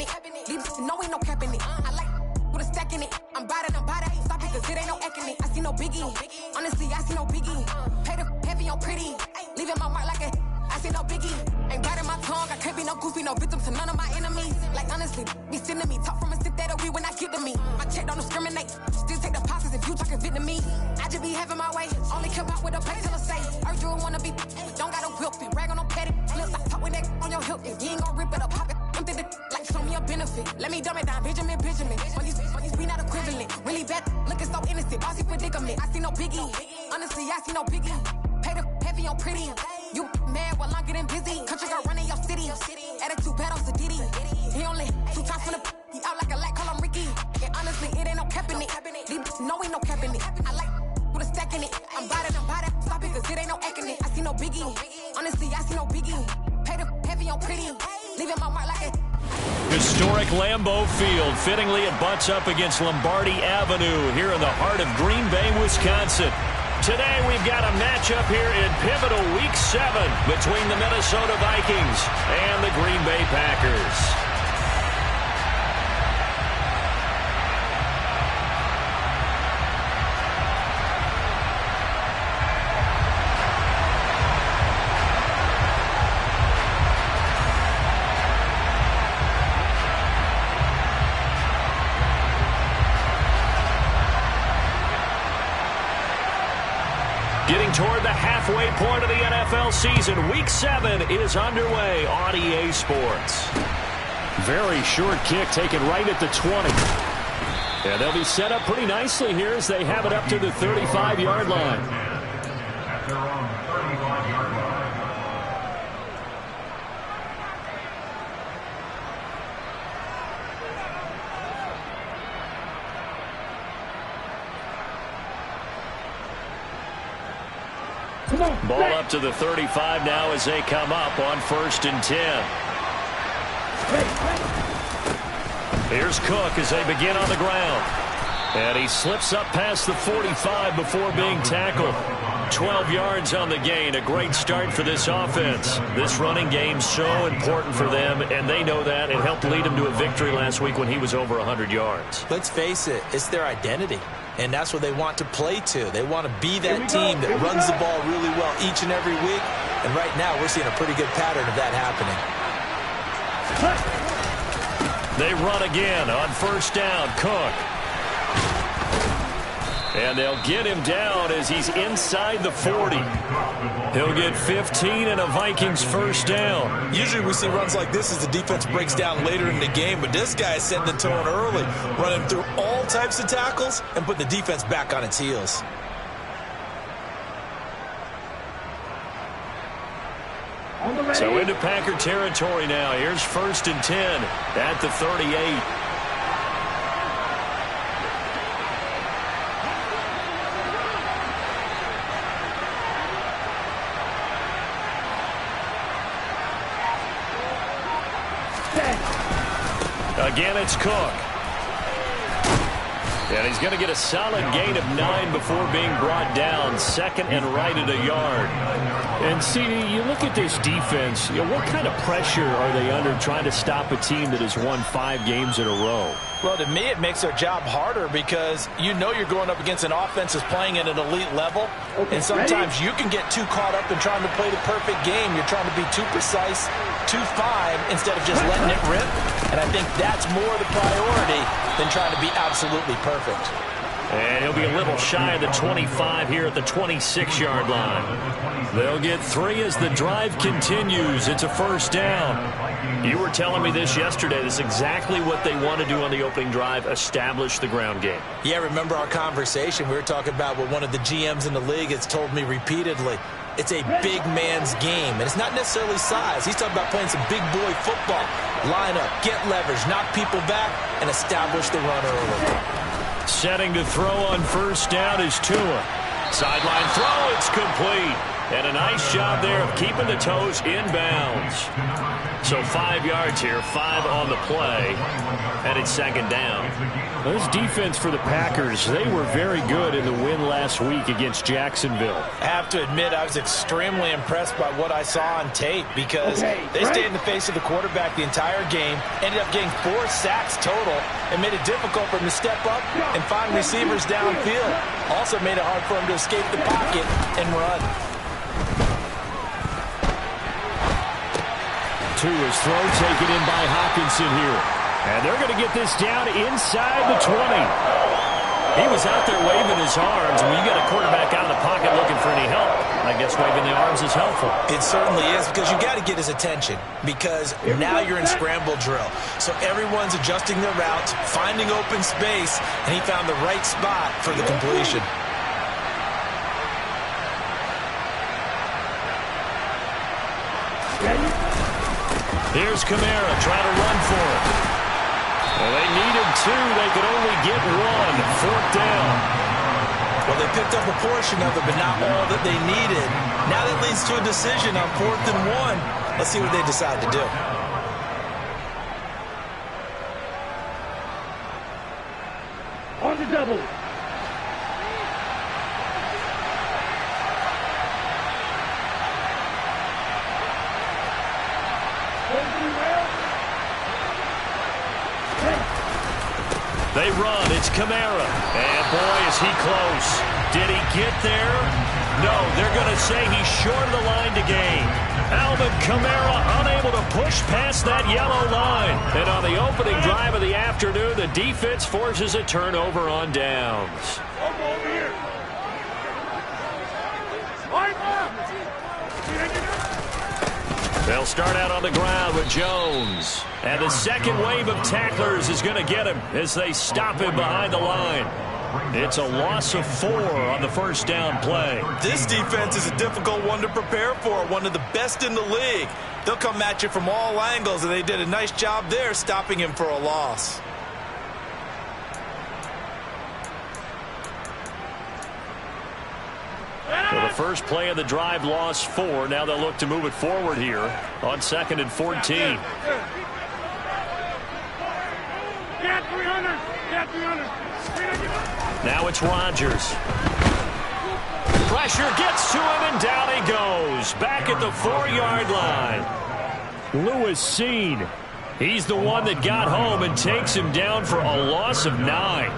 cabinet. These know ain't no cap in it. I like with a stack in it. I'm bout it, ain't stop it, cause it ain't no acting it. I see no biggie. Honestly, I see no biggie. Pay the heavy on pretty. Leaving my mark like a I see no biggie. Ain't biting my tongue, I can't be no goofy, no victim to none of my enemies. Like honestly, be sending me talk from a sit that we when I get to me. My check don't discriminate. Still take the pauses if you talking Vietnamese. I just be having my way. Only care about what the pay till I say. Urge you wanna be, don't got a whip and rag on no petty. Flips, I talk with that on your hip. If you ain't gon' rip it up, pop it. Empty the like show me a benefit. Let me dumb it down, Benjamin. When these be not equivalent. Really bad, looking so innocent. Bossy predicament. I see no biggie. Honestly, I see no biggie. Pay the heavy on pretty. You mad while I'm getting busy. Country girl running your city. Attitude bad on Sadiddy. He only 2 times from the he out like a light, call him Ricky. And honestly, it ain't no cap in it. These know ain't no cap in it. I like with a stack in it. I'm bout it, stop it, cause it ain't no acting it. I see no biggie. Honestly, I see no biggie. Pay the heavy on pretty. Leaving my mark like a Historic Lambeau Field. Fittingly, it butts up against Lombardi Avenue here in the heart of Green Bay, Wisconsin. Today, we've got a matchup here in pivotal Week 7 between the Minnesota Vikings and the Green Bay Packers. Getting toward the halfway point of the NFL season, Week 7 is underway on EA Sports. Very short kick taken right at the 20. And they'll be set up pretty nicely here as they have it up to the 35-yard line. Ball up to the 35 now as they come up on 1st and 10. Here's Cook as they begin on the ground. And he slips up past the 45 before being tackled. 12 yards on the gain. A great start for this offense. This running game's so important for them, and they know that. It helped lead them to a victory last week when he was over 100 yards. Let's face it, it's their identity. And that's what they want to play to. They want to be that team that runs the ball really well each and every week. And right now, we're seeing a pretty good pattern of that happening. They run again on 1st down. Cook. And they'll get him down as he's inside the 40. He'll get 15 and a Vikings 1st down. Usually we see runs like this as the defense breaks down later in the game, but this guy is setting the tone early, running through all types of tackles and putting the defense back on its heels. So into Packer territory now. Here's 1st and 10 at the 38. Again, it's Cook. And he's going to get a solid gain of 9 before being brought down. 2nd and right at a yard. And, CD, you look at this defense, what kind of pressure are they under trying to stop a team that has won 5 games in a row? Well, to me, it makes their job harder because you know you're going up against an offense that's playing at an elite level. And sometimes you can get too caught up in trying to play the perfect game. You're trying to be too precise, too fine, instead of just letting it rip. And I think that's more the priority than trying to be absolutely perfect. And he'll be a little shy of the 25 here at the 26-yard line. They'll get 3 as the drive continues. It's a 1st down. You were telling me this yesterday. This is exactly what they want to do on the opening drive, establish the ground game. Yeah, remember our conversation. We were talking about what one of the GMs in the league has told me repeatedly. It's a big man's game, and it's not necessarily size. He's talking about playing some big boy football. Line up, get leverage, knock people back, and establish the run early. Setting to throw on 1st down is Tua. Sideline throw, it's complete. And a nice job there of keeping the toes in bounds. So 5 yards here, 5 on the play, and it's second down. This defense for the Packers, they were very good in the win last week against Jacksonville. I have to admit, I was extremely impressed by what I saw on tape because they stayed in the face of the quarterback the entire game, ended up getting 4 sacks total, and made it difficult for him to step up and find receivers downfield. Also made it hard for him to escape the pocket and run. To his throw, taken in by Hawkinson here. And they're going to get this down inside the 20. He was out there waving his arms. When you got a quarterback out of the pocket looking for any help, I guess waving the arms is helpful. It certainly is, because you got to get his attention, because now you're in scramble drill. So everyone's adjusting their routes, finding open space, and he found the right spot for the completion. Here's Kamara trying to run for it. Well, they needed 2. They could only get 1. 4th down. Well, they picked up a portion of it, but not all that they needed. Now that leads to a decision on 4th and 1. Let's see what they decide to do. On the double. They run. It's Kamara. And, boy, is he close. Did he get there? No, they're going to say he's short of the line to gain. Alvin Kamara unable to push past that yellow line. And on the opening drive of the afternoon, the defense forces a turnover on downs. Over here. They'll start out on the ground with Jones. And the second wave of tacklers is going to get him as they stop him behind the line. It's a loss of 4 on the first down play. This defense is a difficult one to prepare for, one of the best in the league. They'll come at you from all angles, and they did a nice job there stopping him for a loss. So the first play of the drive lost 4. Now they'll look to move it forward here on 2nd and 14. Now it's Rodgers. Pressure gets to him, and down he goes. Back at the 4-yard line. Lewis Seen. He's the one that got home and takes him down for a loss of 9.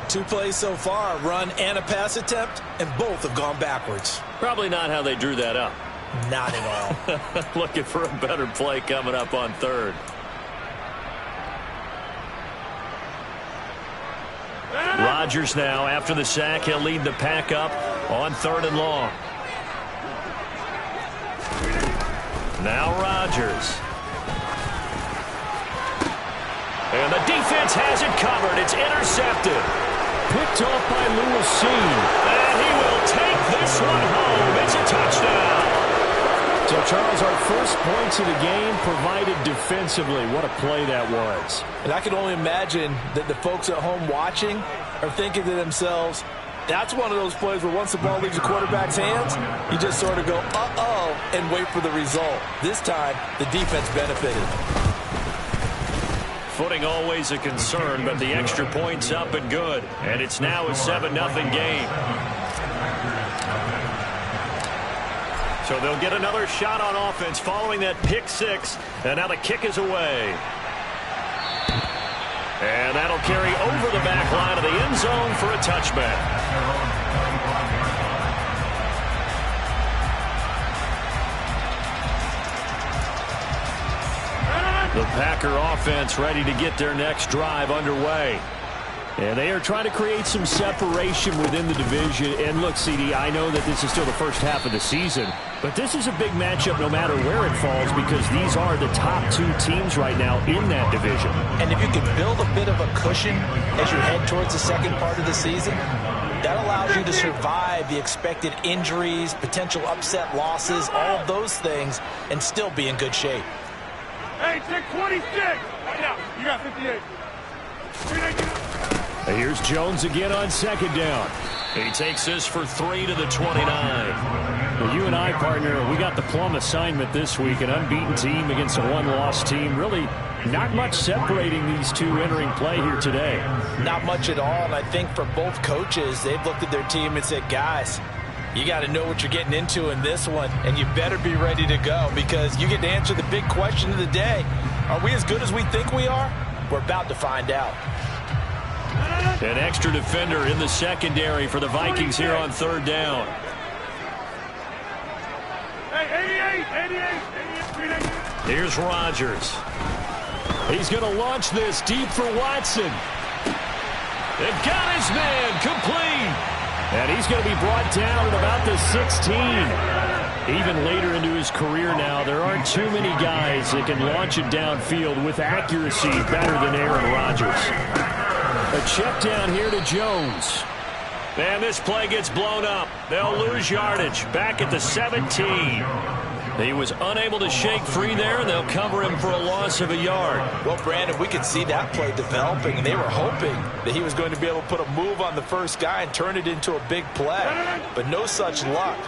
2 plays so far, a run and a pass attempt, and both have gone backwards. Probably not how they drew that up. Not at all. Looking for a better play coming up on 3rd. Rodgers now, after the sack, he'll lead the pack up on 3rd and long. Now Rodgers. And the defense has it covered. It's intercepted. Picked off by Lewis Seen. And he will take this one home. It's a touchdown. So, Charles, our first points of the game provided defensively. What a play that was. And I can only imagine that the folks at home watching are thinking to themselves, that's one of those plays where once the ball leaves the quarterback's hands, you just sort of go, uh-oh, and wait for the result. This time, the defense benefited. Footing always a concern, but the extra point's up and good. And it's now a 7-0 game. So they'll get another shot on offense following that pick 6. And now the kick is away. And that'll carry over the back line of the end zone for a touchback. The Packer offense ready to get their next drive underway. And they are trying to create some separation within the division. And look, CD, I know that this is still the first half of the season, but this is a big matchup no matter where it falls, because these are the top 2 teams right now in that division. And if you can build a bit of a cushion as you head towards the second part of the season, that allows you to survive the expected injuries, potential upset losses, all of those things, and still be in good shape. Hey, take 26. Right now, you got 58. Here's Jones again on 2nd down. He takes this for 3 to the 29. Well, you and I, partner, we got the plum assignment this week. An unbeaten team against a one-loss team. Really not much separating these two entering play here today. Not much at all, and I think for both coaches, they've looked at their team and said, guys, you got to know what you're getting into in this one, and you better be ready to go because you get to answer the big question of the day. Are we as good as we think we are? We're about to find out. An extra defender in the secondary for the Vikings here on third down. Here's Rodgers. He's going to launch this deep for Watson. They've got his man complete. And he's going to be brought down at about the 16. Even later into his career now, there aren't too many guys that can launch it downfield with accuracy better than Aaron Rodgers. A check down here to Jones. And this play gets blown up. They'll lose yardage back at the 17. He was unable to shake free there, and they'll cover him for a loss of a yard. Well, Brandon, we could see that play developing, and they were hoping that he was going to be able to put a move on the first guy and turn it into a big play. But no such luck.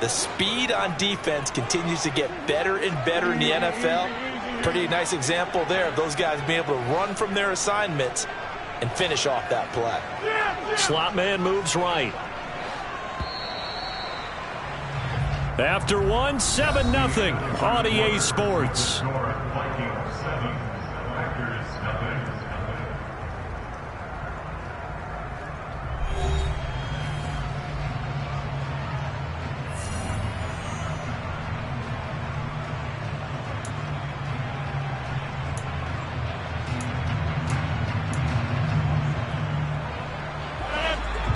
The speed on defense continues to get better and better in the NFL. Pretty nice example there of those guys being able to run from their assignments and finish off that play. Slot man moves right. After 7-0 on EA Sports.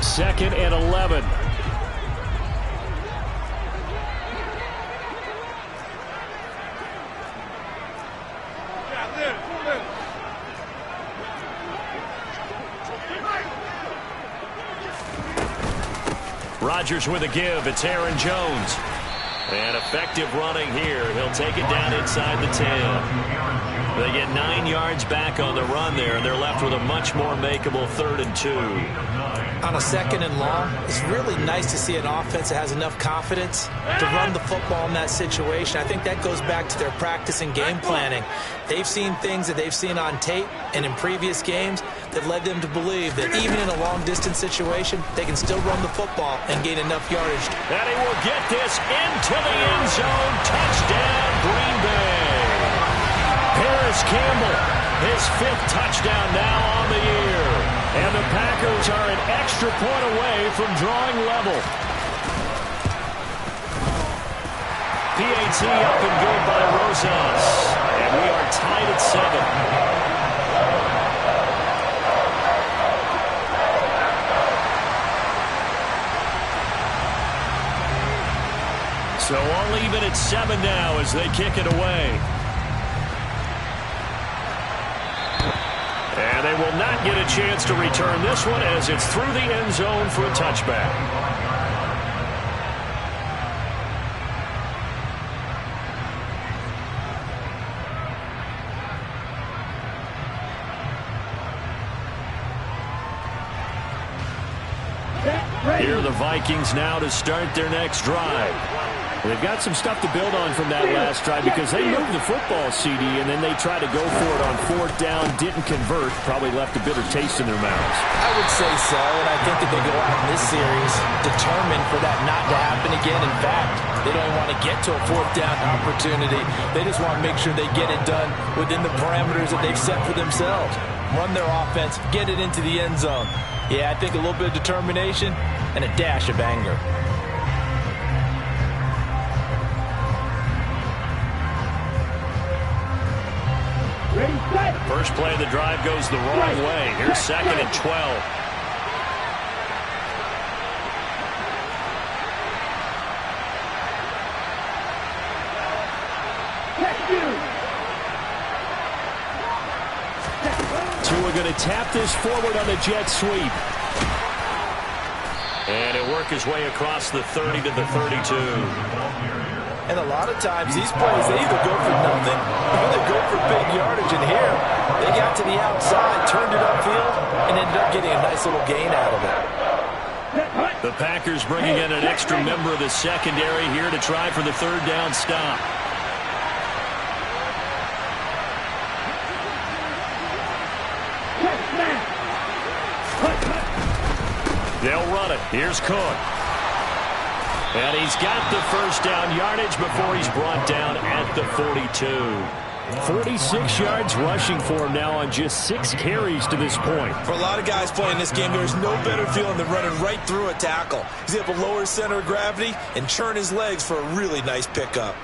Second and 11. Rodgers with a give. It's Aaron Jones. And effective running here. He'll take it down inside the 10. They get 9 yards back on the run there, and they're left with a much more makeable 3rd and 2. On a 2nd and long, it's really nice to see an offense that has enough confidence to run the football in that situation. I think that goes back to their practice and game planning. They've seen things that they've seen on tape and in previous games that led them to believe that even in a long-distance situation, they can still run the football and gain enough yardage. And he will get this into the end zone. Touchdown, Green Bay. Harris Campbell, his 5th touchdown now on the year. And the Packers are an extra point away from drawing level. PAT up and good by Rosas. And we are tied at 7. So all even at 7 now as they kick it away. And they will not get a chance to return this one as it's through the end zone for a touchback. Here are the Vikings now to start their next drive. They've got some stuff to build on from that last drive because they moved the football, CD, and then they tried to go for it on 4th down, didn't convert, probably left a bitter taste in their mouths. I would say so, and I think that they go out in this series determined for that not to happen again. In fact, they don't want to get to a 4th down opportunity. They just want to make sure they get it done within the parameters that they've set for themselves. Run their offense, get it into the end zone. Yeah, I think a little bit of determination and a dash of anger. First play of the drive goes the wrong way. Here's 2nd and 12. Tua going to tap this forward on the jet sweep. And it'll work his way across the 30 to the 32. And a lot of times these plays, they either go for nothing or they go for big yardage. And here, they got to the outside, turned it upfield, and ended up getting a nice little gain out of it. The Packers bringing in an extra member of the secondary here to try for the third down stop. They'll run it. Here's Cook. And he's got the first down yardage before he's brought down at the 42. 46 yards rushing for him now on just 6 carries to this point. For a lot of guys playing this game, there's no better feeling than running right through a tackle. He's able to lower his center of gravity and churn his legs for a really nice pickup.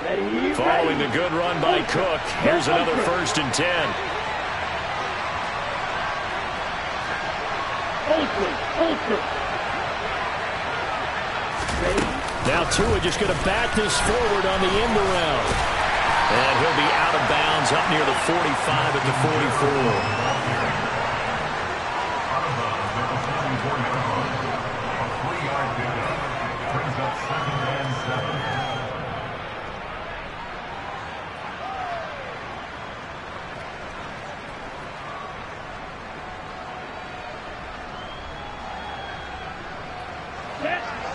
Following the good run by Cook, here's another 1st and 10. Now Tua just going to bat this forward on the end around. And he'll be out of bounds up near the 45 at the 44.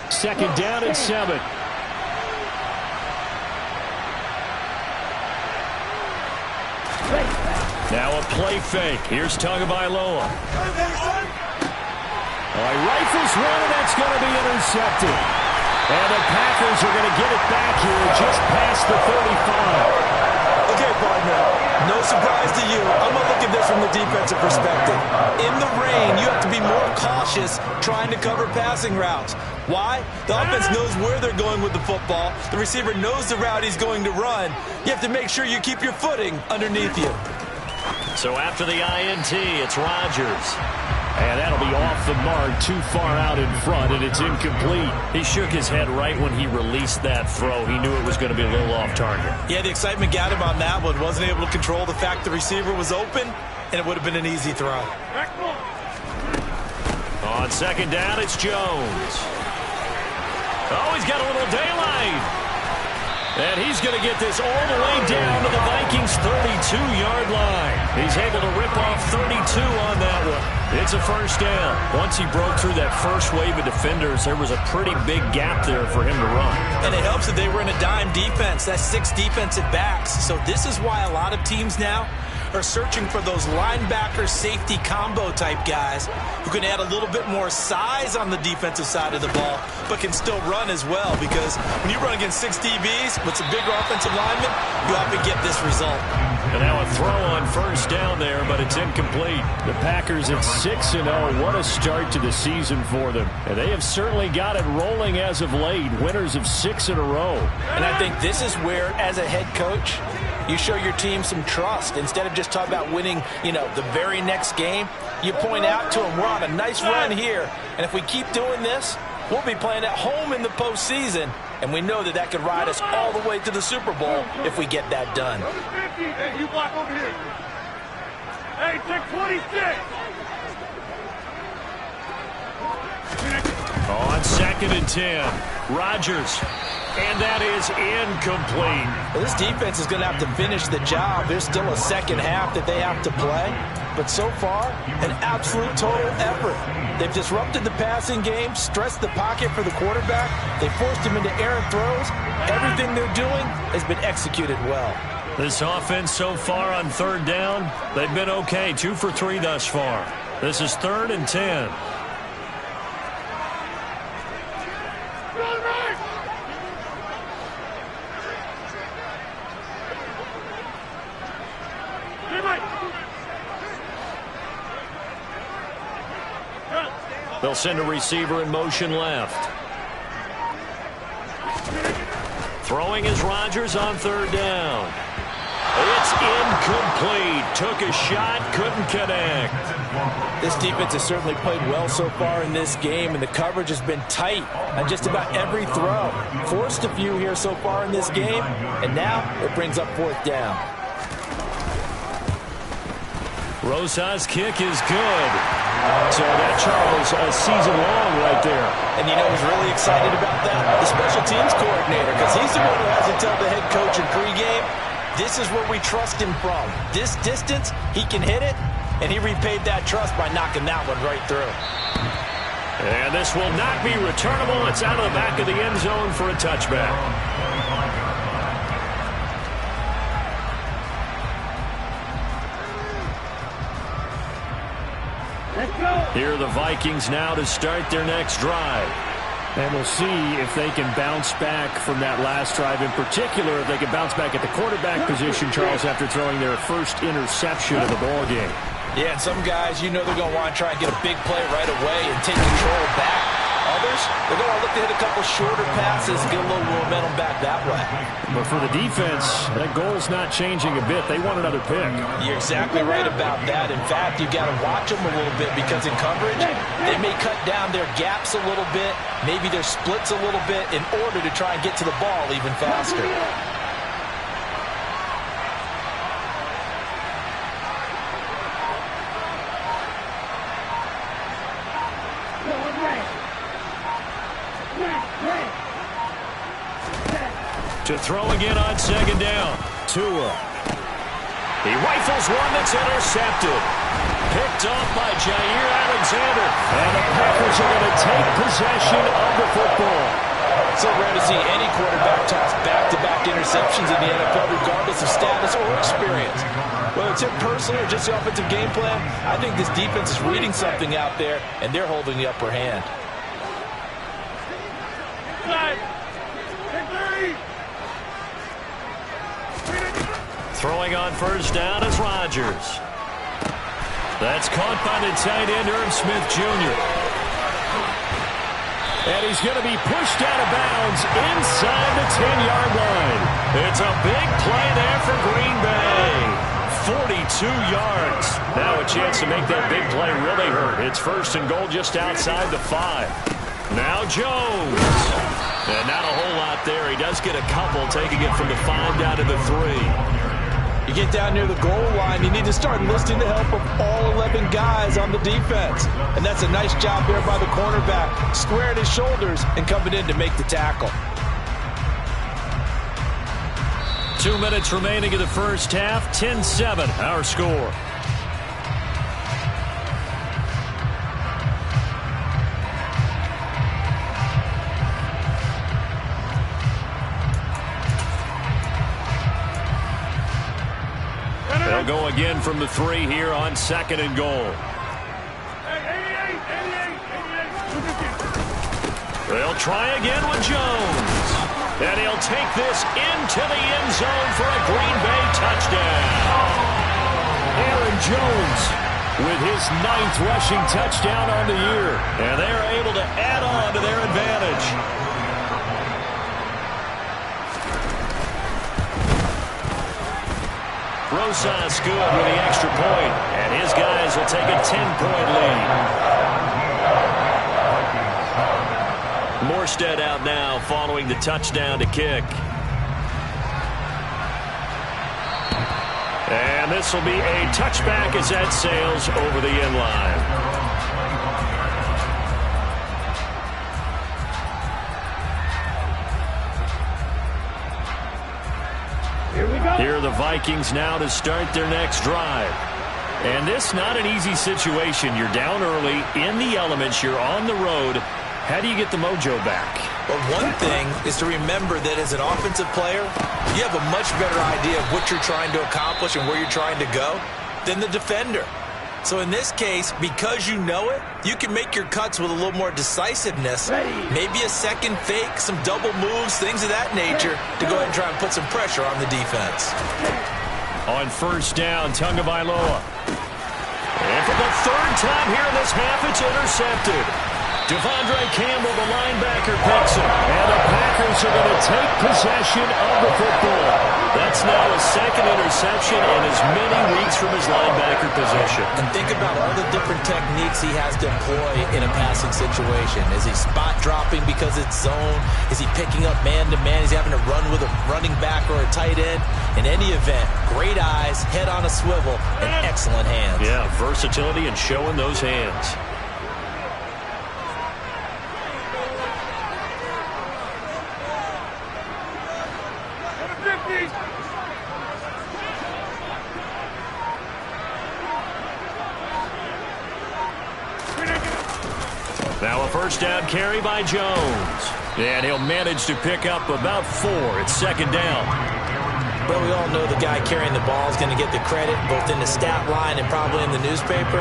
Second down and 7. Now a play fake. Here's Tagovailoa. He rifles one, and that's going to be intercepted. And the Packers are going to get it back here just past the 35. Okay, partner, no surprise to you. I'm going to look at this from the defensive perspective. In the rain, you have to be more cautious trying to cover passing routes. Why? The offense knows where they're going with the football. The receiver knows the route he's going to run. You have to make sure you keep your footing underneath you. So after the INT, it's Rodgers. And that'll be off the mark, too far out in front, and it's incomplete. He shook his head right when he released that throw. He knew it was going to be a little off target. Yeah, the excitement got him on that one. Wasn't able to control the fact the receiver was open, and it would have been an easy throw. On second down, it's Jones. Oh, he's got a little daylight. And he's going to get this all the way down to the Vikings' 32-yard line. He's able to rip off 32 on that one. It's a first down. Once he broke through that first wave of defenders, there was a pretty big gap there for him to run. And it helps that they were in a dime defense. That's 6 defensive backs. So this is why a lot of teams now are searching for those linebacker safety combo type guys who can add a little bit more size on the defensive side of the ball but can still run as well, because when you run against 6 DBs with some bigger offensive linemen, you often get this result. And now a throw on first down there, but it's incomplete. The Packers at 6-0. What a start to the season for them. And they have certainly got it rolling as of late. Winners of 6 in a row. And I think this is where, as a head coach, you show your team some trust. Instead of just talking about winning, the very next game, you point out to them, we're on a nice run here, and if we keep doing this, we'll be playing at home in the postseason, and we know that could ride us all the way to the Super Bowl if we get that done. Hey, you block over here. Hey, take 26. On second and 10, Rodgers. And that is incomplete. Well, this defense is going to have to finish the job. There's still a second half that they have to play. But so far, an absolute total effort. They've disrupted the passing game, stressed the pocket for the quarterback. They forced him into errant throws. Everything they're doing has been executed well. This offense so far on third down, they've been okay. 2 for 3 thus far. This is 3rd and 10. They'll send a receiver in motion left. Throwing is Rodgers on third down. It's incomplete. Took a shot, couldn't connect. This defense has certainly played well so far in this game, and the coverage has been tight on just about every throw. Forced a few here so far in this game, and now it brings up 4th down. Rosa's kick is good. So that, Charles, a season long right there. And who's really excited about that? The special teams coordinator, because he's the one who has to tell the head coach in pregame, this is where we trust him from. This distance, he can hit it, and he repaid that trust by knocking that one right through. And this will not be returnable. It's out of the back of the end zone for a touchback. Here are the Vikings now to start their next drive. And we'll see if they can bounce back from that last drive. In particular, if they can bounce back at the quarterback position, Charles, after throwing their first interception of the ball game. Yeah, and some guys, you know they're going to want to try and get a big play right away and take control back. Others, they're going to look to hit a couple shorter passes and get a little momentum back that way. But for the defense, that goal's not changing a bit. They want another pick. You're exactly right about that. In fact, you've got to watch them a little bit because in coverage, they may cut down their gaps a little bit, maybe their splits a little bit in order to try and get to the ball even faster. To throw again on second down. Tua. He rifles one that's intercepted. Picked off by Jair Alexander. And the Packers are going to take possession of the football. So rare to see any quarterback toss back-to-back interceptions in the NFL, regardless of status or experience. Whether it's him personally or just the offensive game plan, I think this defense is reading something out there, and they're holding the upper hand. Throwing on first down is Rodgers. That's caught by the tight end, Irv Smith Jr. And he's going to be pushed out of bounds inside the 10-yard line. It's a big play there for Green Bay. 42 yards. Now a chance to make that big play really hurt. It's first and goal just outside the 5. Now Jones. And not a whole lot there. He does get a couple, taking it from the 5 down to the 3. You get down near the goal line, you need to start enlisting the help of all 11 guys on the defense. And that's a nice job there by the cornerback, squaring his shoulders and coming in to make the tackle. 2 minutes remaining in the first half, 10-7, our score. They'll go again from the 3 here on second and goal. They'll try again with Jones. And he'll take this into the end zone for a Green Bay touchdown. Aaron Jones with his 9th rushing touchdown on the year. And they're able to add on to their advantage. Rosas good with the extra point, and his guys will take a 10-point lead. Morstead out now following the touchdown to kick. And this will be a touchback as that sails over the end line. Here are the Vikings now to start their next drive. And this not an easy situation. You're down early, in the elements, you're on the road. How do you get the mojo back? Well, one thing is to remember that as an offensive player, you have a much better idea of what you're trying to accomplish and where you're trying to go than the defender. So in this case, because you know it, you can make your cuts with a little more decisiveness. Maybe a second fake, some double moves, things of that nature to go ahead and try and put some pressure on the defense. On first down, Tagovailoa. And for the 3rd time here in this half, it's intercepted. Devondre Campbell, the linebacker, picks him. And the Packers are going to take possession of the football. That's now his 2nd interception in as many weeks from his linebacker position. And think about all the different techniques he has to employ in a passing situation. Is he spot dropping because it's zone? Is he picking up man-to-man? Is he having to run with a running back or a tight end? In any event, great eyes, head on a swivel, and excellent hands. Yeah, versatility and showing those hands. Now a first down carry by Jones. And he'll manage to pick up about 4. It's second down. But we all know the guy carrying the ball is going to get the credit, both in the stat line and probably in the newspaper.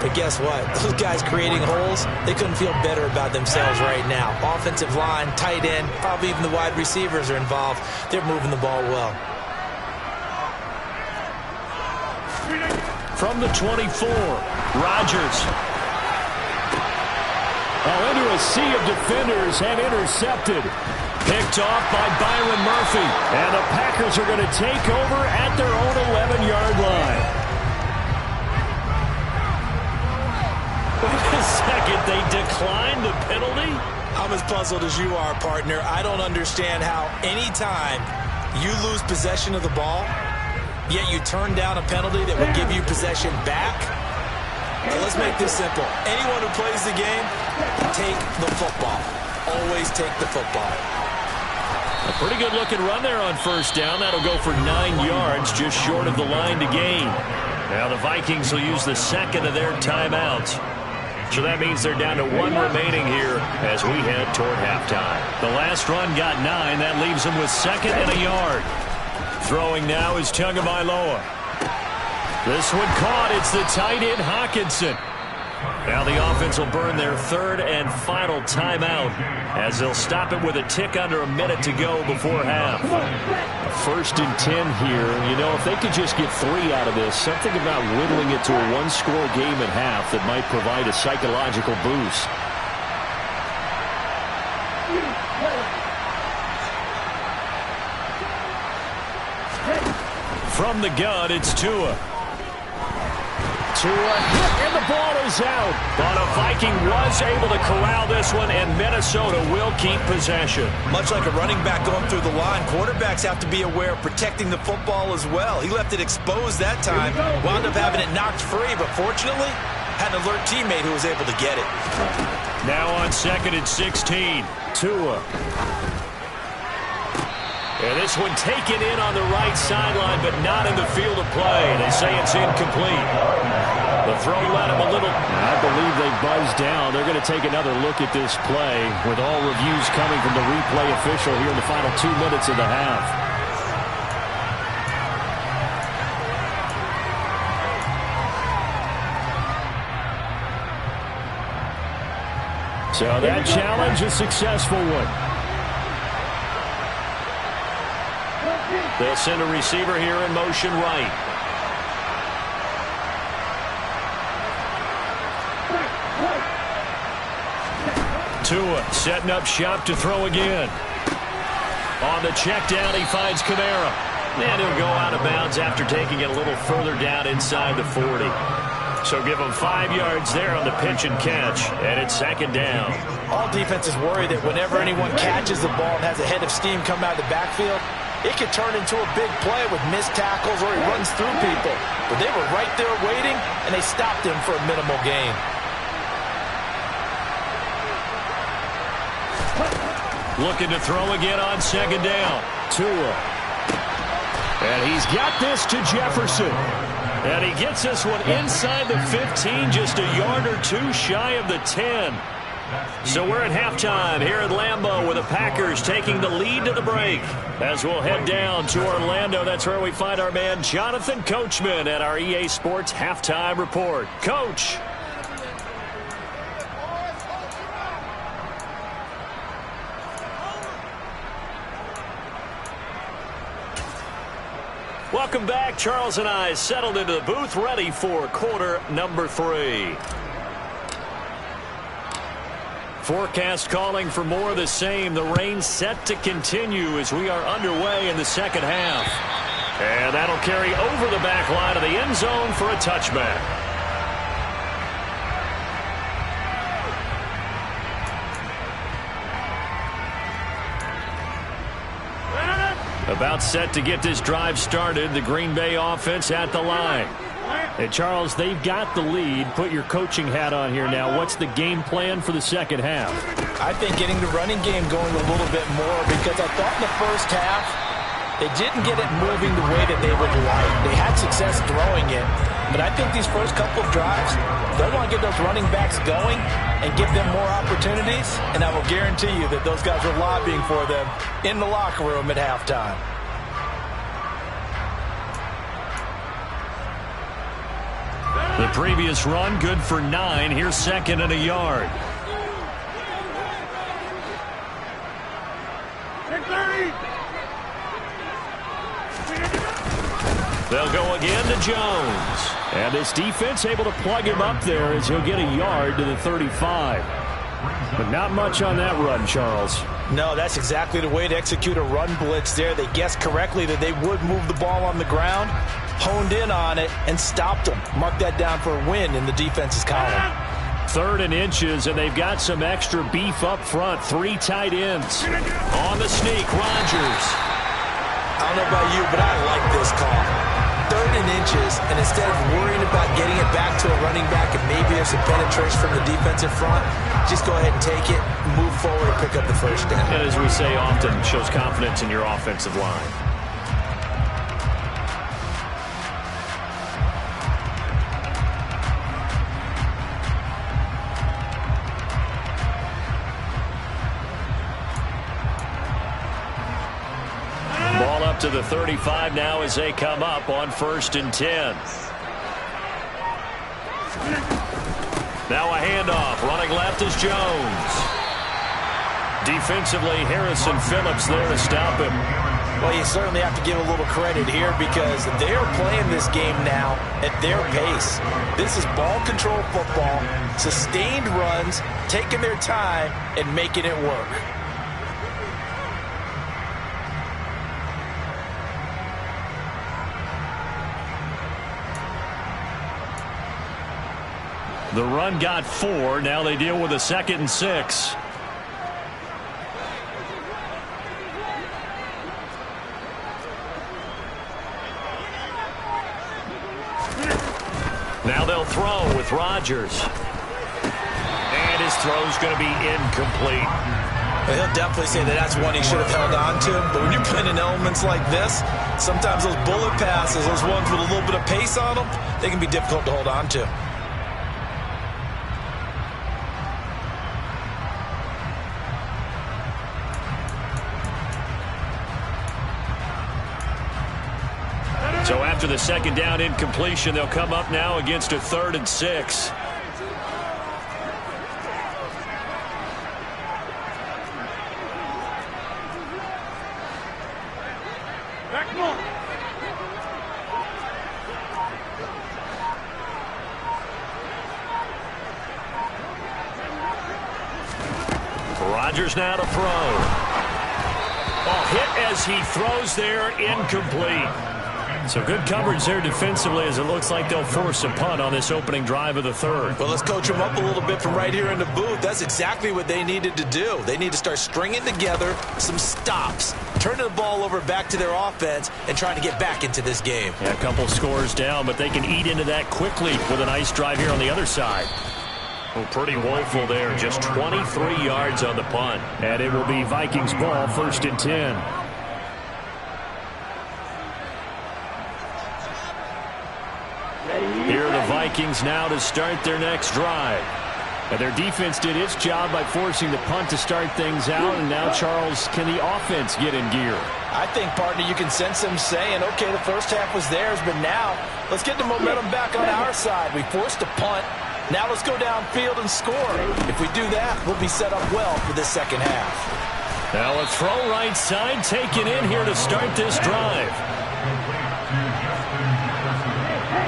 But guess what? Those guys creating holes, they couldn't feel better about themselves right now. Offensive line, tight end, probably even the wide receivers are involved. They're moving the ball well. From the 24, Rodgers. Into a sea of defenders and intercepted. Picked off by Byron Murphy. And the Packers are going to take over at their own 11-yard line. Wait a second, they declined the penalty? I'm as puzzled as you are, partner. I don't understand how anytime you lose possession of the ball, yet you turn down a penalty that will give you possession back. But let's make this simple. Anyone who plays the game, take the football. Always take the football. A pretty good looking run there on first down. That'll go for 9 yards, just short of the line to gain. Now the Vikings will use the second of their timeouts. So that means they're down to 1 remaining here as we head toward halftime. The last run got 9. That leaves them with 2nd and a yard. Throwing now is Tagovailoa. This one caught. It's the tight end, Hockenson. Now the offense will burn their 3rd and final timeout as they'll stop it with a tick under a minute to go before half. 1st and 10 here. You know, if they could just get 3 out of this, something about whittling it to a 1-score game at half that might provide a psychological boost. From the gun, it's Tua. To a hit, and the ball is out. But a Viking was able to corral this one, and Minnesota will keep possession. Much like a running back going through the line, quarterbacks have to be aware of protecting the football as well. He left it exposed that time, wound up having it knocked free, but fortunately, had an alert teammate who was able to get it. Now on 2nd and 16, Tua. And this one taken in on the right sideline, but not in the field of play. They say it's incomplete. The throw led him a little. I believe they buzzed down. They're going to take another look at this play with all reviews coming from the replay official here in the final 2 minutes of the half. So that challenge, a successful one. They'll send a receiver here in motion right. Tua setting up shop to throw again. On the check down, he finds Kamara. And he'll go out of bounds after taking it a little further down inside the 40. So give him 5 yards there on the pitch and catch, and it's 2nd down. All defenses worry that whenever anyone catches the ball and has a head of steam come out of the backfield, it could turn into a big play with missed tackles or he runs through people. But they were right there waiting, and they stopped him for a minimal gain. Looking to throw again on 2nd down. Tua. And he's got this to Jefferson. And he gets this one inside the 15, just a yard or 2 shy of the 10. So we're at halftime here at Lambeau with the Packers taking the lead to the break. As we'll head down to Orlando, that's where we find our man Jonathan Coachman at our EA Sports Halftime Report. Coach. Welcome back. Charles and I settled into the booth, ready for quarter number 3. Forecast calling for more of the same. The rain set to continue as we are underway in the 2nd half. And that'll carry over the back line of the end zone for a touchback. About set to get this drive started. The Green Bay offense at the line. Hey, Charles, they've got the lead. Put your coaching hat on here now. What's the game plan for the 2nd half? I think getting the running game going a little bit more, because I thought in the first half they didn't get it moving the way that they would like. They had success throwing it, But I think these first couple of drives, they'll want to get those running backs going and give them more opportunities. And I will guarantee you that those guys are lobbying for them in the locker room at halftime. The previous run, good for 9. Here's second and a yard. They'll go again to Jones. And this defense able to plug him up there as he'll get a yard to the 35. But not much on that run, Charles. No, that's exactly the way to execute a run blitz there. They guessed correctly that they would move the ball on the ground, honed in on it, and stopped them. Mark that down for a win in the defense's column. 3rd and inches, and they've got some extra beef up front. 3 tight ends. On the sneak, Rodgers. I don't know about you, but I like this call. 3rd and inches, and instead of worrying about getting it back to a running back and maybe there's some penetration from the defensive front, just go ahead and take it, move forward, and pick up the first down. And as we say often, shows confidence in your offensive line. Ball up to the 35 now as they come up on 1st and 10. Now a handoff. Running left is Jones. Defensively, Harrison Phillips there to stop him. Well, you certainly have to give a little credit here because they're playing this game now at their pace. This is ball control football, sustained runs, taking their time and making it work. The run got 4. Now they deal with a 2nd and 6. Now they'll throw with Rodgers. And his throw's going to be incomplete. Well, he'll definitely say that that's one he should have held on to. But when you're playing in elements like this, sometimes those bullet passes, those ones with a little bit of pace on them, they can be difficult to hold on to. So after the 2nd down incompletion, they'll come up now against a 3rd and 6. Rodgers now to throw. Oh, hit as he throws there, incomplete. So good coverage there defensively as it looks like they'll force a punt on this opening drive of the 3rd. Well, let's coach them up a little bit from right here in the booth. That's exactly what they needed to do. They need to start stringing together some stops, turning the ball over back to their offense, and trying to get back into this game. Yeah, a couple scores down, but they can eat into that quickly with a nice drive here on the other side. Oh, pretty woeful there. Just 23 yards on the punt. And it will be Vikings ball, 1st and 10. Here are the Vikings now to start their next drive. And their defense did its job by forcing the punt to start things out. And now, Charles, can the offense get in gear? I think, partner, you can sense them saying, okay, the first half was theirs, but now let's get the momentum back on our side. We forced a punt. Now let's go downfield and score. If we do that, we'll be set up well for this 2nd half. Now a throw right side taken in here to start this drive.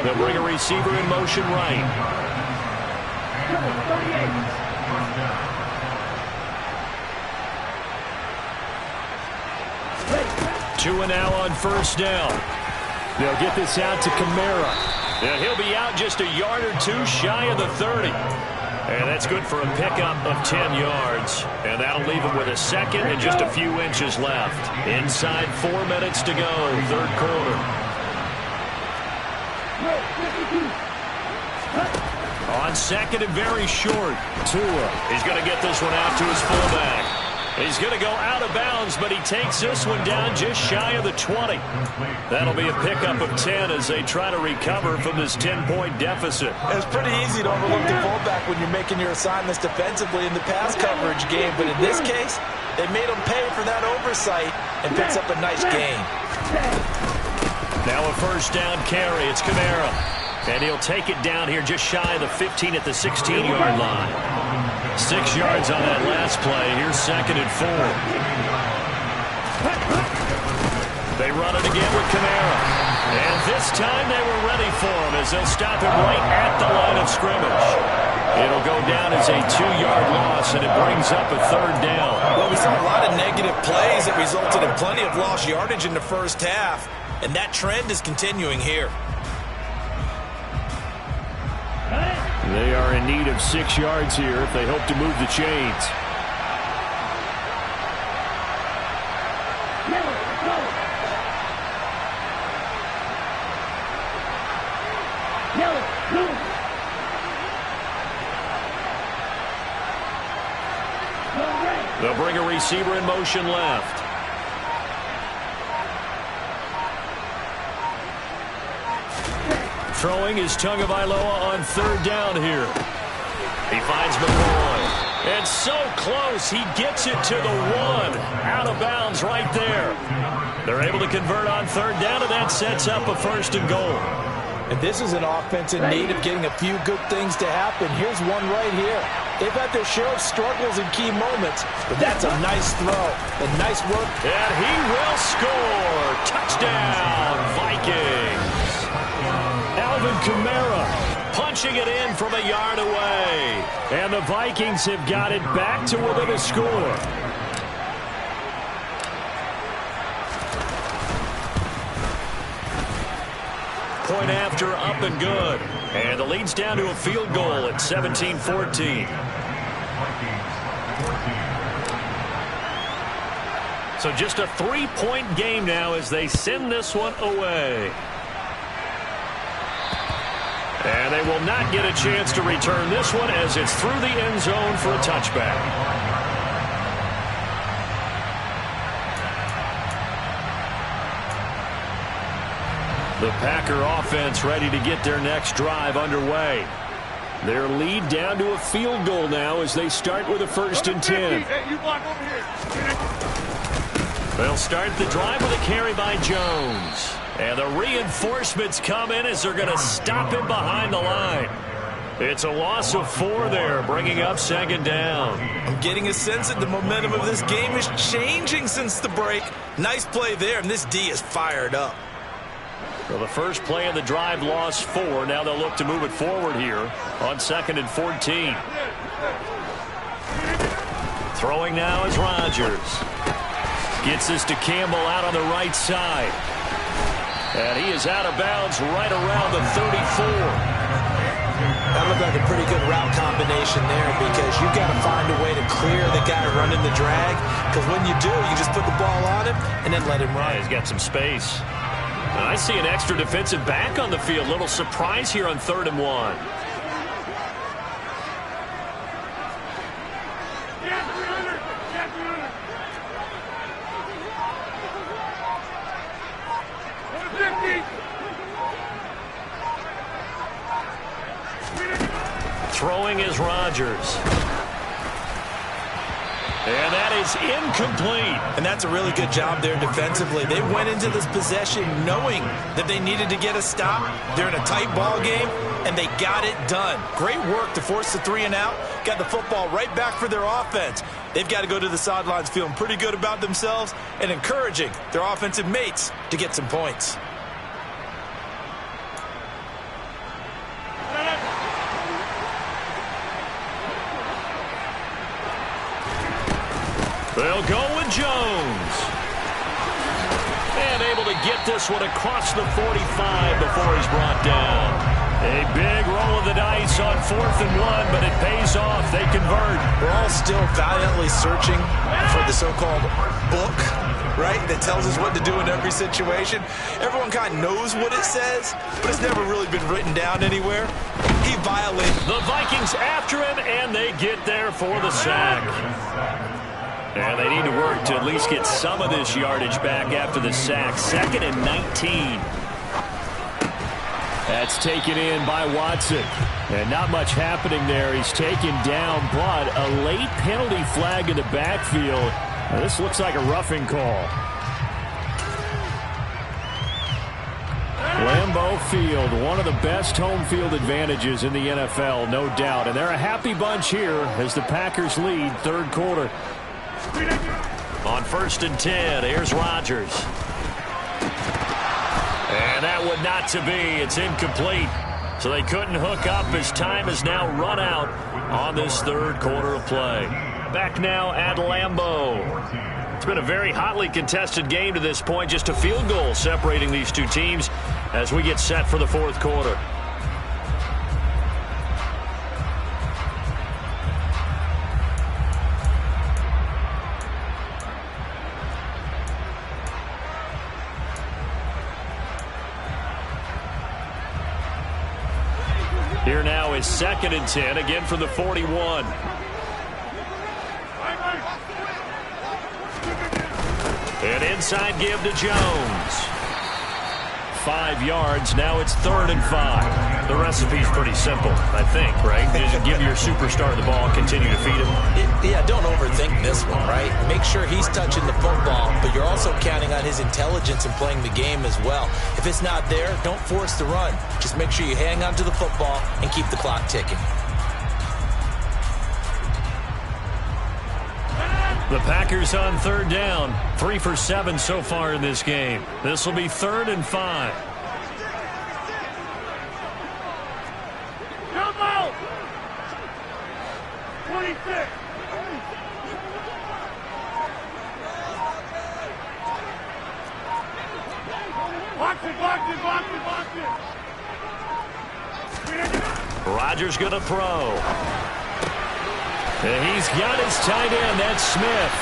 They'll bring a receiver in motion right. Two and now on 1st down. They'll get this out to Kamara. And he'll be out just a yard or 2 shy of the 30. And that's good for a pickup of 10 yards. And that'll leave him with a 2nd and just a few inches left. Inside 4 minutes to go, 3rd quarter. On 2nd and very short, Tua. He's going to get this one out to his fullback. He's going to go out of bounds, but he takes this one down just shy of the 20. That'll be a pickup of 10 as they try to recover from this 10-point deficit. It's pretty easy to overlook the fullback when you're making your assignments defensively in the pass coverage game, but in this case, they made him pay for that oversight and picks up a nice gain. Now a first down carry. It's Kamara. And he'll take it down here just shy of the 15 at the 16-yard line. 6 yards on that last play. Here's 2nd and 4. They run it again with Kamara. And this time they were ready for him as they'll stop him right at the line of scrimmage. It'll go down as a 2-yard loss, and it brings up a 3rd down. Well, we saw a lot of negative plays that resulted in plenty of lost yardage in the first half, and that trend is continuing here. They are in need of 6 yards here if they hope to move the chains. They'll bring a receiver in motion left. Throwing is Tagovailoa on 3rd down here. He finds McCoy. And so close, he gets it to the 1. Out of bounds right there. They're able to convert on 3rd down, and that sets up a 1st and goal. And this is an offense in need of getting a few good things to happen. Here's one right here. They've had their share of struggles in key moments, but that's a nice throw and nice work. And he will score. Touchdown, Vikings. Alvin Kamara punching it in from a yard away. And the Vikings have got it back to within a score. Point after, up and good. And the lead's down to a field goal at 17-14. So just a 3-point game now as they send this one away. And they will not get a chance to return this one as it's through the end zone for a touchback. The Packer offense ready to get their next drive underway. Their lead down to a field goal now as they start with a 1st and 10. They'll start the drive with a carry by Jones. And the reinforcements come in as they're going to stop him behind the line. It's a loss of 4 there, bringing up 2nd down. I'm getting a sense that the momentum of this game is changing since the break. Nice play there, and this D is fired up. Well, the first play of the drive lost 4. Now they'll look to move it forward here on 2nd and 14. Throwing now is Rodgers. Gets this to Campbell out on the right side. And he is out of bounds right around the 34. That looked like a pretty good route combination there because you've got to find a way to clear the guy running the drag. Because when you do, you just put the ball on him and then let him run. Yeah, he's got some space. And I see an extra defensive back on the field. Little surprise here on 3rd and 1. Throwing is Rodgers. And that is incomplete. And that's a really good job there defensively. They went into this possession knowing that they needed to get a stop. They're in a tight ball game, and they got it done. Great work to force the 3 and out. Got the football right back for their offense. They've got to go to the sidelines feeling pretty good about themselves and encouraging their offensive mates to get some points. They'll go with Jones. And able to get this one across the 45 before he's brought down. A big roll of the dice on 4th and 1, but it pays off. They convert. We're all still valiantly searching for the so-called book, right, that tells us what to do in every situation. Everyone kind of knows what it says, but it's never really been written down anywhere. He violated. The Vikings after him, and they get there for the sack. And they need to work to at least get some of this yardage back after the sack. 2nd and 19. That's taken in by Watson. And not much happening there. He's taken down, but a late penalty flag in the backfield. Now, this looks like a roughing call. Lambeau Field, one of the best home field advantages in the NFL, no doubt. And they're a happy bunch here as the Packers lead 3rd quarter. On 1st and 10, here's Rodgers. And that one not to be. It's incomplete. So they couldn't hook up as time has now run out on this 3rd quarter of play. Back now at Lambeau. It's been a very hotly contested game to this point. Just a field goal separating these two teams as we get set for the 4th quarter. Here now is 2nd and 10, again from the 41. An inside give to Jones. 5 yards. Now it's 3rd and 5. The recipe's pretty simple, I think, right? Just give your superstar the ball, continue to feed him. Yeah, don't overthink this one, right? Make sure he's touching the football, but you're also counting on his intelligence in playing the game as well. If it's not there, don't force the run. Just make sure you hang on to the football and keep the clock ticking. The Packers on 3rd down. 3 for 7 so far in this game. This will be 3rd and 5. Jump out! 26! Box it, box it, box it, box it! Rodgers going to throw. And he's got his tight end. That's Smith.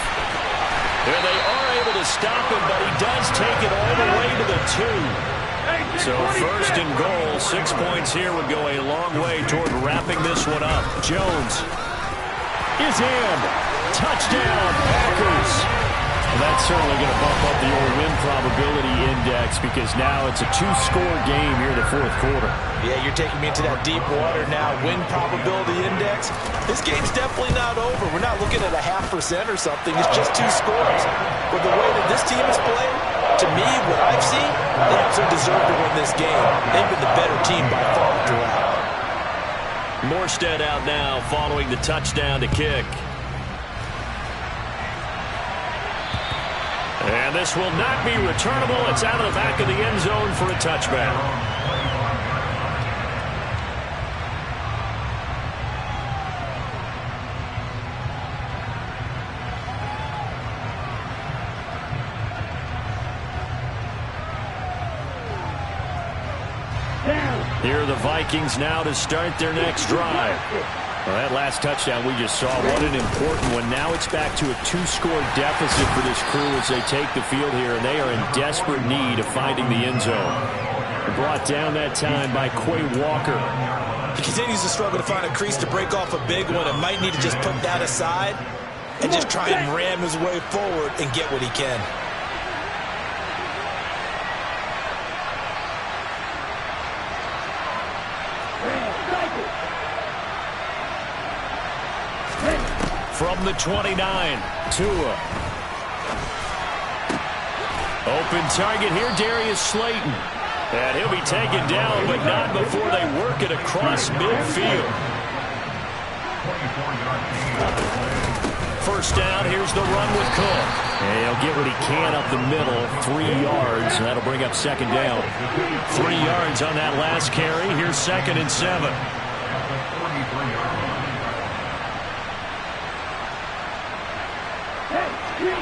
And they are able to stop him, but he does take it all the way to the 2. So 1st and goal. 6 points here would go a long way toward wrapping this one up. Jones is in. Touchdown, Packers. Well, that's certainly going to bump up the old win probability index because now it's a 2-score game here in the 4th quarter. Yeah, you're taking me into that deep water now. Win probability index. This game's definitely not over. We're not looking at a 0.5% or something. It's just 2 scores. But the way that this team is playing, to me, what I've seen, they absolutely deserve to win this game. They've been the better team by far throughout. Morstead out now following the touchdown to kick. And this will not be returnable. It's out of the back of the end zone for a touchback. Here are the Vikings now to start their next drive. Well, that last touchdown we just saw, what an important one. Now it's back to a 2-score deficit for this crew as they take the field here, and they are in desperate need of finding the end zone. Brought down that time by Quay Walker. He continues to struggle to find a crease to break off a big one and might need to just put that aside and just try and ram his way forward and get what he can. From the 29, Tua. Open target here, Darius Slayton. And he'll be taken down, but not before they work it across midfield. First down, here's the run with Cook. And he'll get what he can up the middle, 3 yards, and that'll bring up 2nd down. 3 yards on that last carry. Here's 2nd and 7.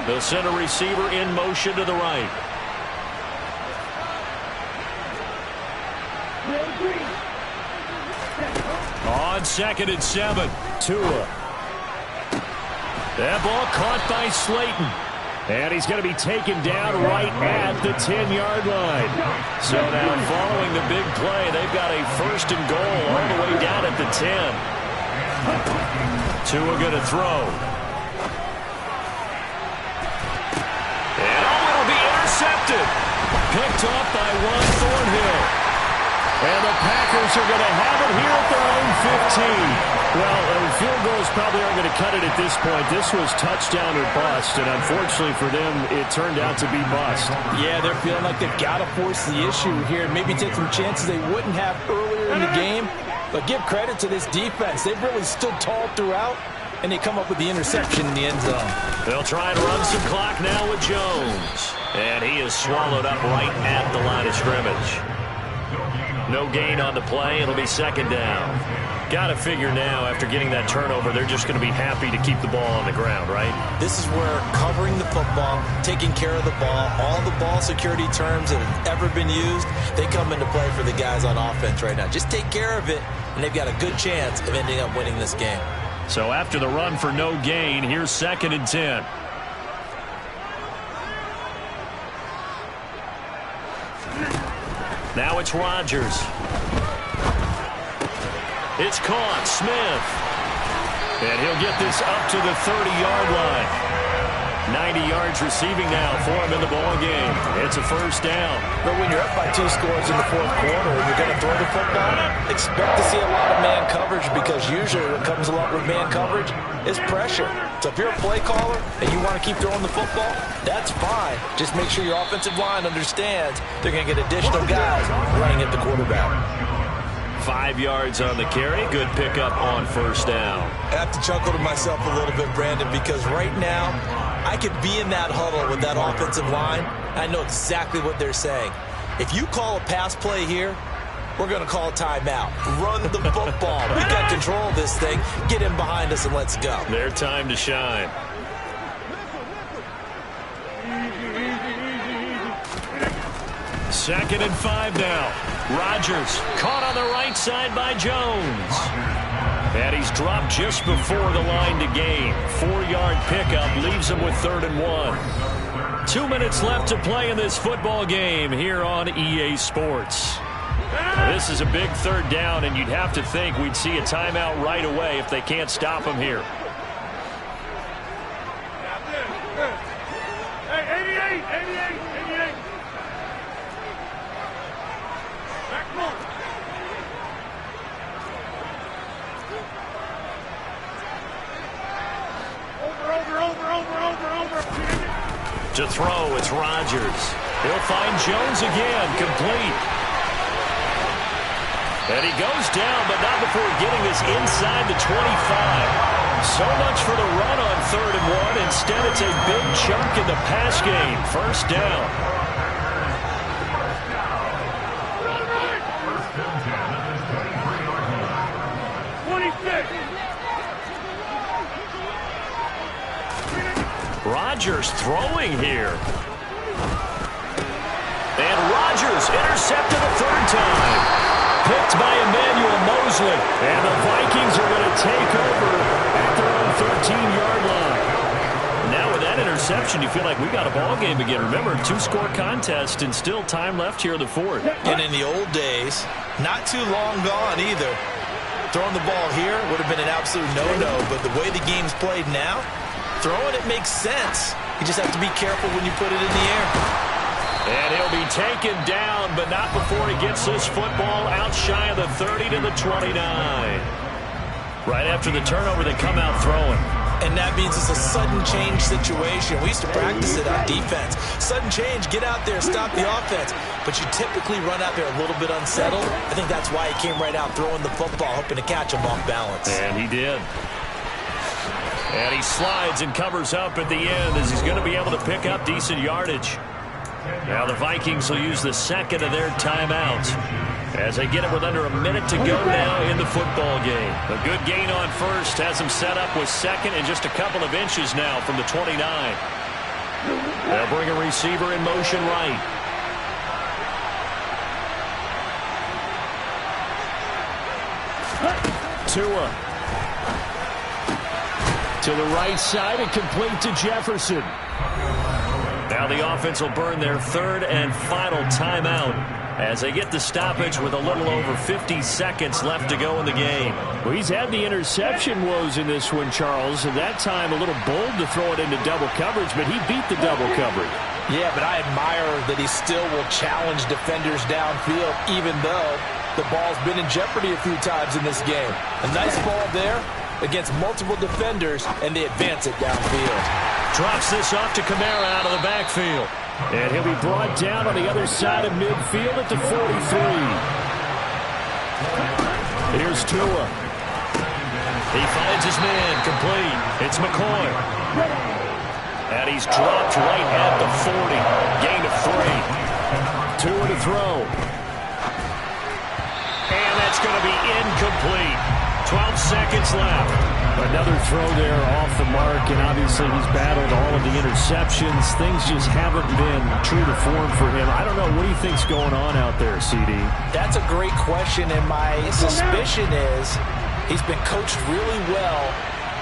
They'll send a receiver in motion to the right. On 2nd and 7, Tua. That ball caught by Slayton. And he's going to be taken down right at the 10-yard line. So now following the big play, they've got a 1st and goal all the way down at the 10. Tua going to throw. intercepted. Picked off by Ron Thornhill. And the Packers are going to have it here at their own 15. Well, field goals probably aren't going to cut it at this point. This was touchdown or bust, and unfortunately for them, it turned out to be bust. Yeah, they're feeling like they've got to force the issue here and maybe take some chances they wouldn't have earlier in the game. But give credit to this defense. They've really stood tall throughout, and they come up with the interception in the end zone. They'll try and run some clock now with Jones. And he is swallowed up right at the line of scrimmage. No gain on the play. It'll be second down. Got to figure now, after getting that turnover, they're just going to be happy to keep the ball on the ground, right? This is where covering the football, taking care of the ball, all the ball security terms that have ever been used, they come into play for the guys on offense right now. Just take care of it, and they've got a good chance of ending up winning this game. So after the run for no gain, here's 2nd and 10. Now it's Rodgers. It's caught. Smith. And he'll get this up to the 30-yard line. 90 yards receiving now for him in the ball game. It's a first down. But when you're up by 2 scores in the 4th quarter and you're going to throw the football, expect to see a lot of man coverage, because usually what comes along with man coverage is pressure. So if you're a play caller and you want to keep throwing the football, that's fine. Just make sure your offensive line understands they're going to get additional guys running at the quarterback. 5 yards on the carry. Good pickup on first down. I have to chuckle to myself a little bit, Brandon, because right now I could be in that huddle with that offensive line. I know exactly what they're saying. If you call a pass play here, we're going to call a timeout. Run the football. We've got control of this thing. Get in behind us and let's go. Their time to shine. Second and 5 now. Rodgers caught on the right side by Jones. And he's dropped just before the line to gain. 4-yard pickup leaves him with 3rd and 1. 2 minutes left to play in this football game here on EA Sports. This is a big 3rd down, and you'd have to think we'd see a timeout right away if they can't stop him here. Hey, 88. Over. To throw, it's Rodgers. He'll find Jones again, complete. And he goes down, but not before getting this inside the 25. So much for the run on 3rd and 1. Instead, it's a big chunk in the pass game. First down. Rodgers throwing here. And Rodgers intercepted a 3rd time. Picked by Emmanuel Mosley. And the Vikings are going to take over at their own 13-yard line. Now with that interception, you feel like we got a ball game again. Remember, 2-score contest and still time left here in the 4th. And in the old days, not too long gone either, throwing the ball here would have been an absolute no-no. But the way the game's played now, throwing it makes sense. You just have to be careful when you put it in the air. And he'll be taken down, but not before he gets this football out shy of the 30 to the 29. Right after the turnover, they come out throwing. And that means it's a sudden change situation. We used to practice it on defense. Sudden change, get out there, stop the offense. But you typically run out there a little bit unsettled. I think that's why he came right out throwing the football, hoping to catch him off balance. And he did. And he slides and covers up at the end as he's going to be able to pick up decent yardage. Now the Vikings will use the 2nd of their timeouts as they get it with under a minute to go now in the football game. A good gain on first has them set up with 2nd and just a couple of inches now from the 29. They'll bring a receiver in motion right. Tua. To the right side and complete to Jefferson. Now the offense will burn their 3rd and final timeout as they get the stoppage with a little over 50 seconds left to go in the game. Well, he's had the interception woes in this one, Charles, and that time a little bold to throw it into double coverage, but he beat the double coverage. Yeah, but I admire that he still will challenge defenders downfield, even though the ball's been in jeopardy a few times in this game. A nice ball there against multiple defenders, and they advance it downfield. Drops this off to Kamara out of the backfield. And he'll be brought down on the other side of midfield at the 43. Here's Tua. He finds his man, complete. It's McCoy. And he's dropped right at the 40. Gain of 3. Tua to throw. And that's going to be incomplete. 12 seconds left. Another throw there off the mark, and obviously he's battled all of the interceptions. Things just haven't been true to form for him. I don't know. What do you think's going on out there, CD? That's a great question, and my suspicion is he's been coached really well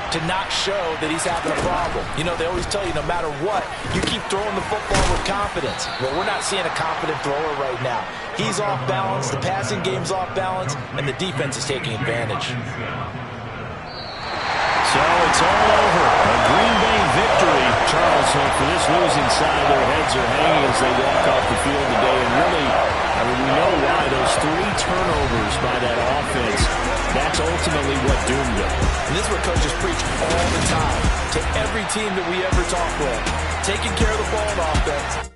to not show that he's having a problem. You know, they always tell you no matter what, you keep throwing the football with confidence. Well, we're not seeing a confident thrower right now. He's off balance, the passing game's off balance, and the defense is taking advantage. So it's all over. A Green Bay victory. Charles, for this losing side, their heads are hanging as they walk off the field today. And really, I mean, we know why. Those 3 turnovers by that offense, that's ultimately what doomed them. And this is what coaches preach all the time to every team that we ever talk with. Taking care of the ball on offense.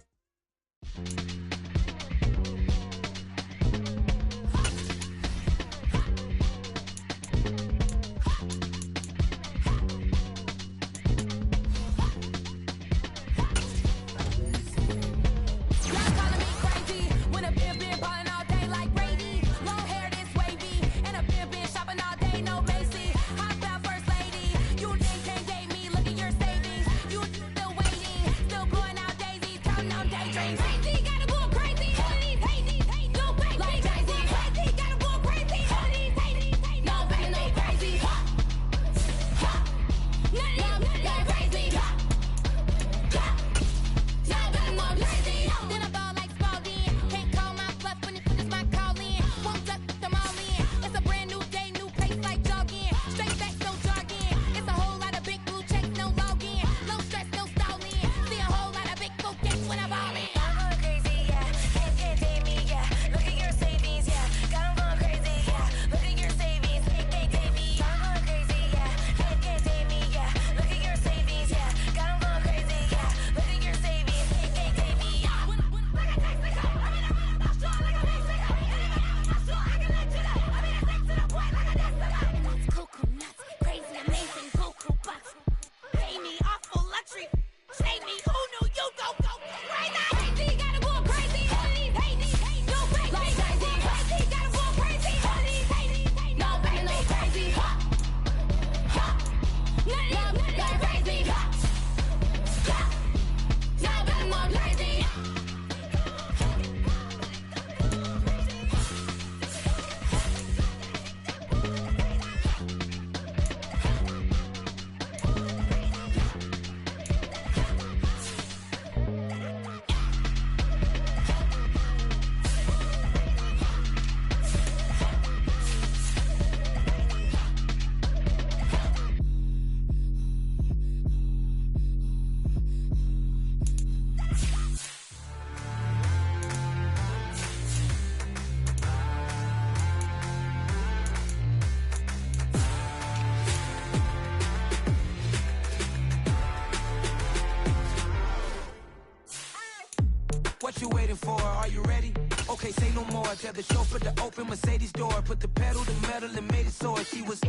What you waiting for? Are you ready? Okay, say no more. Tell the chauffeur to open Mercedes door. Put the pedal to metal and made it soar. She was,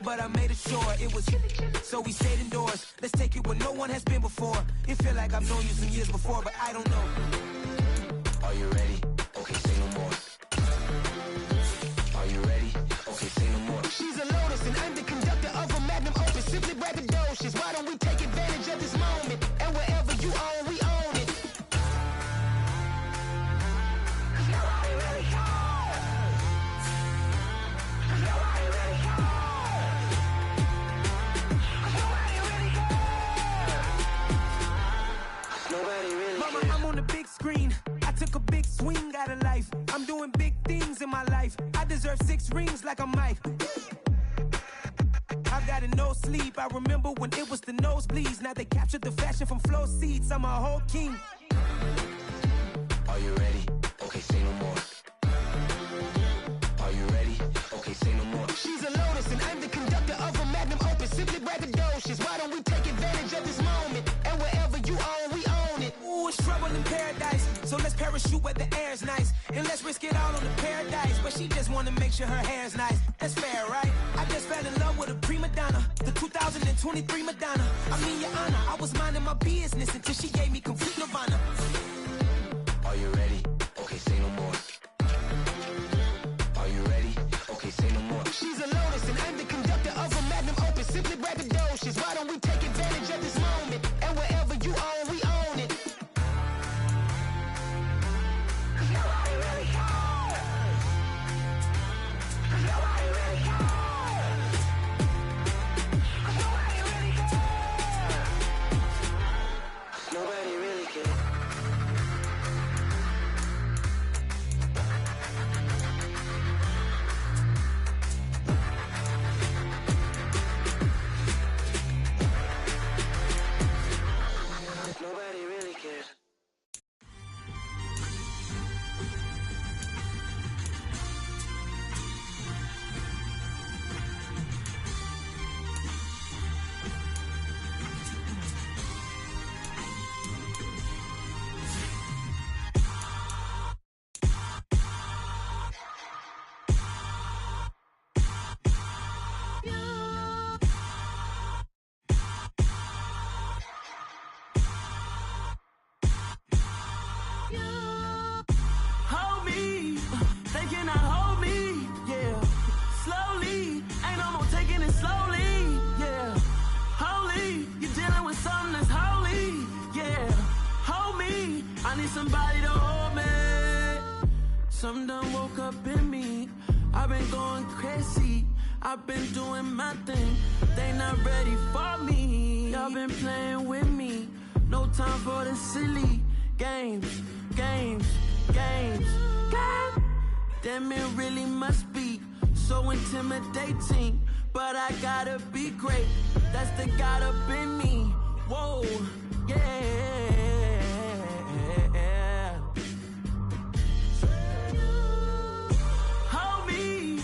but I made it sure it was. So we stayed indoors. Let's take it where no one has been before. It feel like I've known you some years before, but I don't know. Are you ready? Okay, say no more. Are you ready? Okay, say no more. She's a Lotus and I'm the conductor of a Magnum Opus. Simply braggadocious. Why don't we take advantage of this moment? And wherever you own, we own it. Mama, I'm on the big screen. I took a big swing out of life. I'm doing big things in my life. I deserve 6 rings like I'm Mike. I've got no sleep. I remember when it was the nosebleeds. Now they captured the fashion from flow seats. I'm a whole king. Are you ready? Okay, say no more. Are you ready? Okay, say no more. She's a lotus and I'm the conductor of a magnum opus. Simply braggadocious. Why don't we take advantage of this moment? And wherever you own, we own it. Ooh, it's trouble in paradise. So let's parachute where the air's nice. And let's risk it all on the paradise. But she just wanna make sure her hair's nice. That's fair, right? I just fell in love with a prima donna. The 2023 Madonna. I mean, your honor, I was minding my business until she gave me complete nirvana. Are you ready? Okay, say no more. Are you ready? Okay, say no more. She's a lotus and I'm the conductor of a magnum opus. Simply braggadocious. Why don't we take advantage of this moment? And wherever you own, we own it. Nobody really cares. Nobody really cares. Nobody really cares. Nobody really cares. Nobody really cares. Hold me, they cannot hold me, yeah. Slowly, ain't no more taking it slowly, yeah. Holy, you're dealing with something that's holy, yeah. Hold me, I need somebody to hold me. Something done woke up in me, I've been going crazy. I've been doing my thing, they not ready for me. Y'all been playing with me, no time for the silly games, games, games, games. Damn, it really must be so intimidating, but I gotta be great, that's the God up in me. Whoa, yeah. Hold me,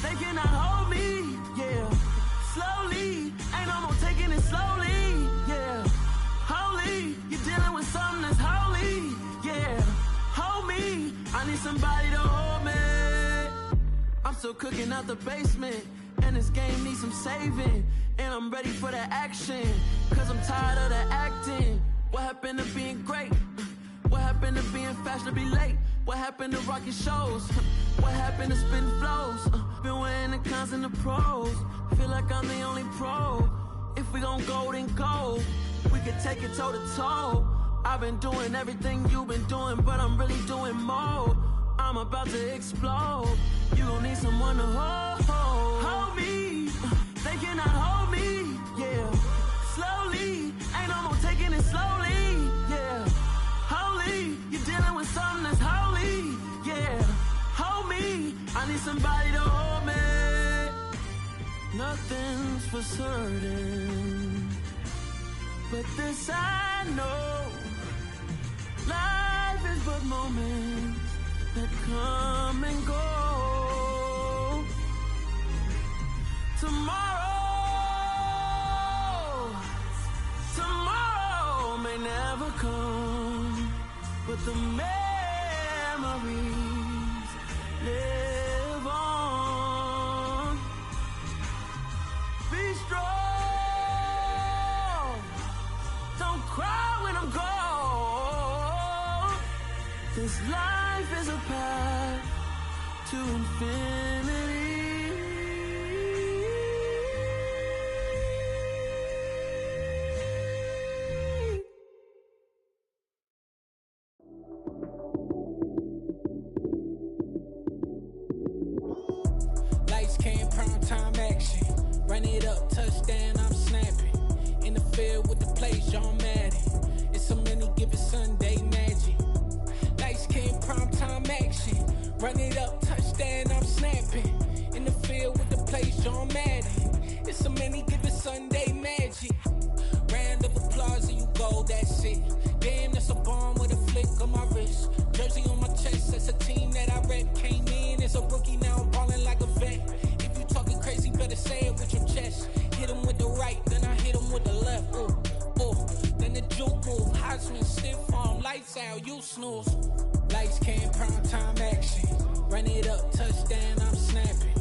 they cannot hold me, yeah. Slowly, ain't no more taking it slowly, yeah. Holy, you're dealing with something that's holy, yeah. Hold me, I need somebody to hold me. I'm still cooking out the basement, and this game needs some saving. And I'm ready for the action, cause I'm tired of the acting. What happened to being great? What happened to being fashionably late? What happened to rocking shows? What happened to spitting flows? Been weighing the cons and the pros. Feel like I'm the only pro. If we gon' go, then go. We could take it toe to toe. I've been doing everything you've been doing, but I'm really doing more. I'm about to explode. You gon' need someone to hold. Hold me, they cannot hold me, yeah. Slowly, ain't no more taking it slowly, yeah. Holy, you're dealing with something that's holy, yeah. Hold me, I need somebody to hold me. Nothing's for certain, but this I know. Life is but moments that come and go. Tomorrow may never come, but the memories live on. Be strong, don't cry when I'm gone. This life is a path to infinity. Lights came, prime time action. Run it up, touchdown, I'm snapping. In the field with the plays, John Madden. It's so many, give it Sunday magic. Lights came, prime time action. Run it up, touchdown, I'm snapping. In the field with the plays, John Madden. It's so many, give it Sunday magic. Round of applause and you go, that's it. Damn, that's a bomb with a Sal, you snooze. Lights, cam, prime time action. Run it up, touchdown, I'm snapping.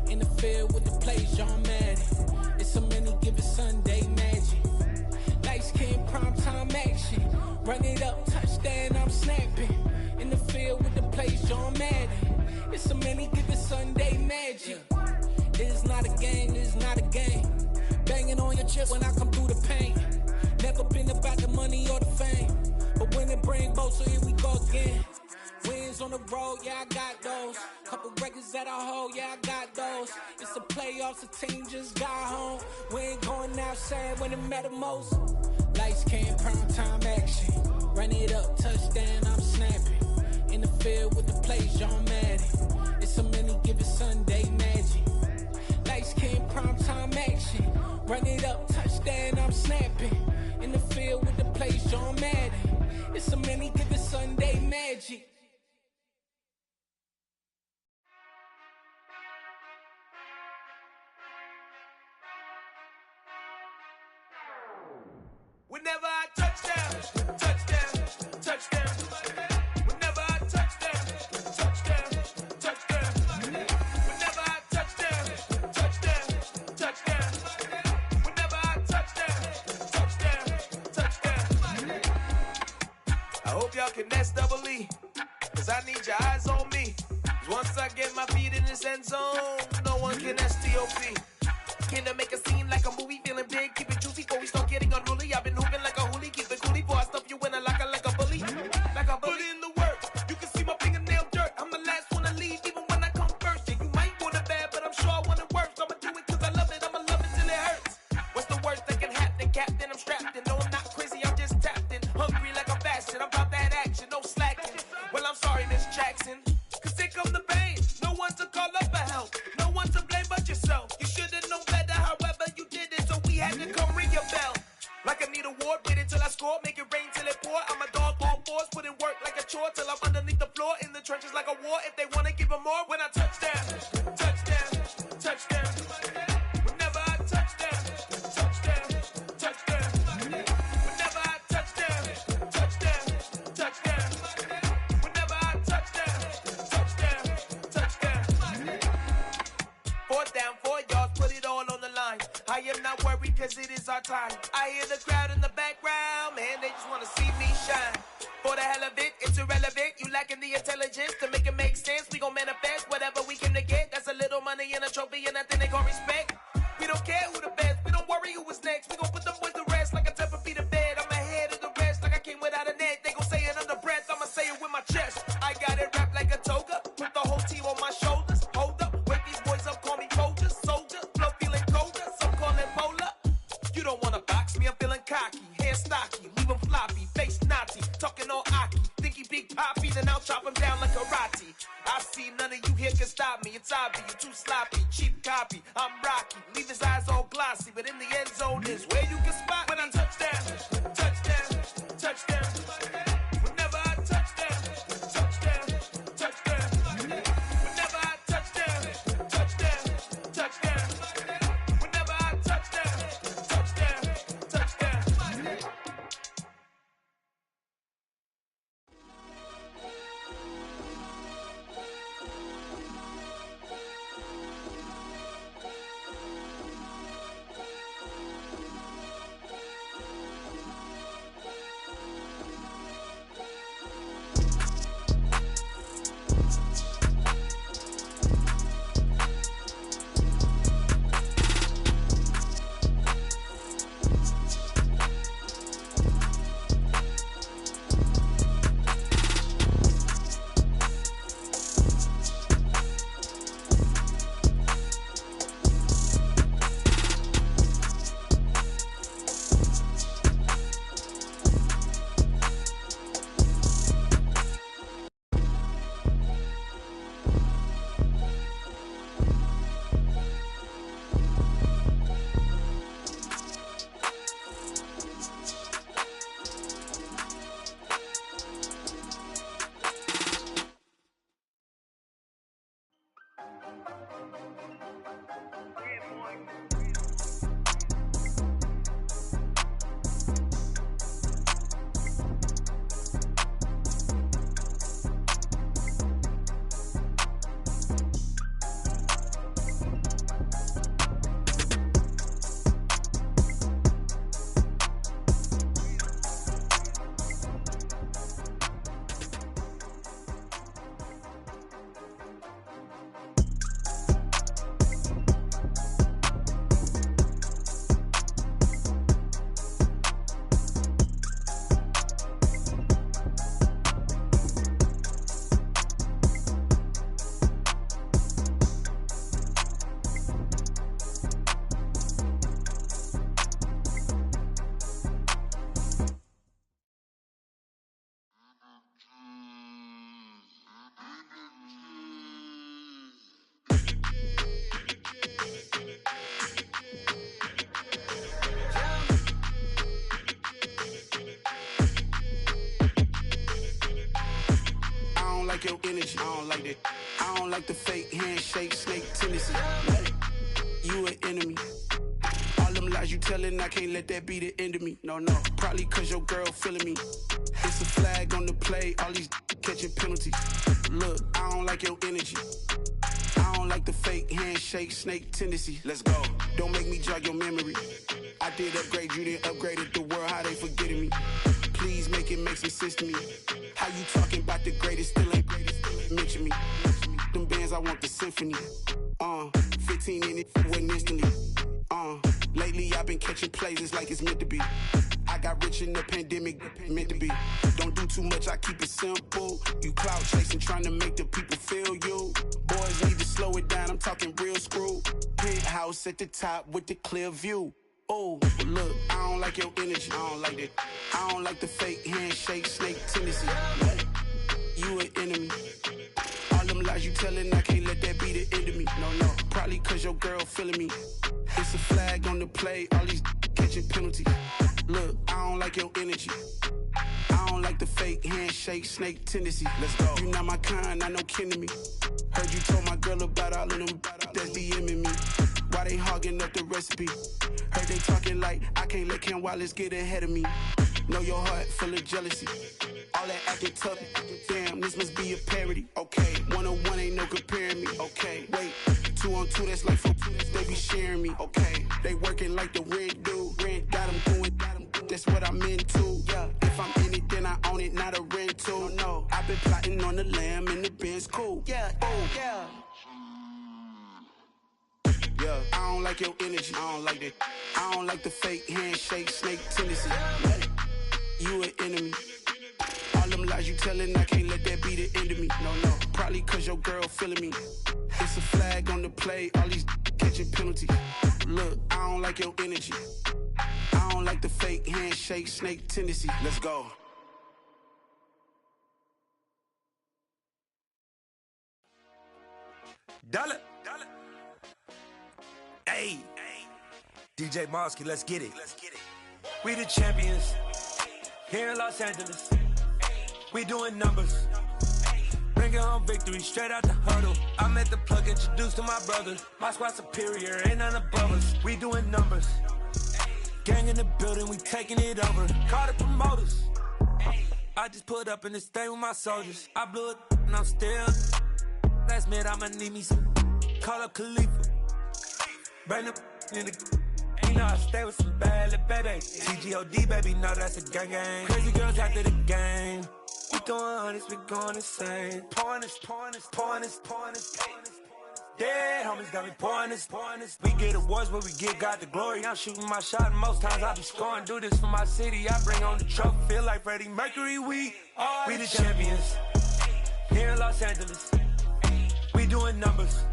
In the field with the plays, John Madden. It's a many given Sunday magic. Lights, cam, prime time action. Run it up, touchdown, I'm snapping. In the field with the plays, John Madden. It's a many given Sunday magic. It's not a game, it's not a game. Banging on your chip when I come through the paint. Never been about the money or the fame. But when it bring both, so here we go again. Wins on the road, yeah, I got those. Couple records that I hold, yeah, I got those. It's the playoffs, the team just got home. We ain't going outside when it matter most. Lights, cam, prime time action. Run it up, touchdown, I'm snapping. In the field with the plays, John Madden. It's a many given Sunday magic. Lights, cam, prime time action. Run it up, touchdown, I'm snapping. In the field with the plays, John Madden. It's a many given Sunday magic. Whenever I touchdown, touchdown, touchdown. Whenever I touchdown, touchdown, touchdown. Whenever I touchdown, touchdown, touchdown. Whenever I touchdown, touchdown, touchdown. I hope y'all can S-double-E, cause I need your eyes on me. Once I get my feet in this end zone, no one can S-T-O-P. Came to make a scene like a movie, feeling big, keep it juicy before we start getting unruly. I've been hooping like a hoolie, keep it coolie before I stuff you in a locker like a bully. Like a bully. Put in the work, you can see my fingernail dirt. I'm the last one to leave, even when I come first. Yeah, you might want it bad, but I'm sure I want it worse. I'ma do it cause I love it, I'ma love it till it hurts. What's the worst that can happen, Captain? I'm strapped in. No, I'm not crazy, I'm just tapped in. Hungry like I'm fasting, I'm about that action, no slacking. Well, I'm sorry, Miss Jackson, cause here come the pain. No one to call up for help, no one to blame but yourself. You should've known better, however you did it, so we had to come ring your bell. Like I need a award, wait until I score, make it rain till it pour. I'm a dog on fours, put in work like a chore till I'm underneath the floor, in the trenches like a war. If they wanna give them more, when I touchdown, touchdown, touchdown. Whenever I touchdown, touchdown, touchdown. Whenever I touchdown, touchdown, touchdown. Whenever I touchdown, touchdown, touchdown. Fourth down, 4 yards, put it all on the line. I am not worried cause it is our time. I hear the crowd in the background, man, they just wanna see me shine. For the hell of it, it's irrelevant. You lacking the intelligence to make it make sense. We gon' manifest whatever we came to get. That's a little money and a trophy and nothing they gon' respect. We don't care who the best, we don't worry who was next. We gon' put them boys to rest like a Tempur-Pedic to bed. I'm ahead of the rest like I came without a net. They gon' say it under breath, I'ma say it with my chest. I got it wrapped like a toga, put the whole team on my shoulders. Hold up, wake these boys up, call me soldiers, soldier. Flow feeling colder, some call it polar. You don't wanna box me, I'm feeling cocky. Hair stocky, leave him floppy, face Nazi, talking all aki. Think he big poppy, then I'll chop him down like karate. I see none of you here can stop me. It's obvious, you too sloppy, cheap copy. I'm Rocky, leave his eyes all glossy, but in the end zone is where you can spot when I touchdown, touchdown, touchdown. Whenever I touchdown, touchdown, touchdown. Whenever I touchdown, touchdown, touchdown. Whenever I touchdown, touchdown, touchdown. energy. I don't like that. I don't like the fake handshake, snake tendency. You an enemy. All them lies you telling, I can't let that be the end of me. No, probably cause your girl feeling me. It's a flag on the play, all these catching penalties. Look, I don't like your energy. I don't like the fake handshake, snake tendency. Let's go. Don't make me jog your memory. I did upgrade, you didn't upgrade it. The world, how they forgetting me. Please make it make some sense to me. How you talking about the greatest, still ain't greatest, mention me. Them bands, I want the symphony. 15 in it, went instantly. Lately I've been catching plays, it's like it's meant to be. I got rich in the pandemic, meant to be. Don't do too much, I keep it simple. You clout chasing, trying to make the people feel you. Boys need to slow it down, I'm talking real screw. Penthouse at the top with the clear view. Oh, look, I don't like your energy, I don't like that. I don't like the fake handshake, snake tendency. You an enemy. All them lies you telling, I can't let that be the end of me. No, probably cause your girl feeling me. It's a flag on the play, all these catching penalties. Look, I don't like your energy. I don't like the fake handshake, snake tendency. Let's go. You not my kind, I know kin to me. Heard you told my girl about all of them that's DMing me. Why they hogging up the recipe? Heard they talking like I can't let Ken Wallace get ahead of me. Know your heart full of jealousy. All that acting tough, damn, this must be a parody. Okay, 1-on-1 ain't no comparing me. Okay, wait, 2-on-2, that's like 4, they be sharing me. Okay, they working like the rent do. Rent got them doing, that's what I'm into. Yeah, if I'm in it, then I own it, not a rental. No, I've been plotting on the lamb and the Benz cool. Yeah, oh, yeah. Yeah, I don't like your energy, I don't like that. I don't like the fake handshake, snake tendency. You an enemy. All them lies you telling, I can't let that be the end of me. No, probably cause your girl feeling me. It's a flag on the play, all these catching penalties. Look, I don't like your energy. I don't like the fake handshake, snake tendency. Let's go. Dollar. Hey. DJ Mosky, let's get it. We the champions. Here in Los Angeles. We doing numbers. Bringing home victory straight out the huddle. I'm at the plug, introduced to my brother. My squad superior, ain't none above us. We doing numbers. Gang in the building, we taking it over. Call the promoters. I just put up in this thing with my soldiers. I blew it and I'm still. Last minute, I'ma need me some. Call up Khalifa. Bring up in the. You know I stay with some bad little baby. TGOD, baby, know that's a gang gang. Crazy girls after the game. We going honest, we going insane. Pouring this. Dead homies got me pouring this. We get awards, but we get God the glory. I'm shooting my shot, and most times I be scoring. Do this for my city, I bring on the trophy. Feel like Freddie Mercury, we the champions. Here in Los Angeles, we doing numbers.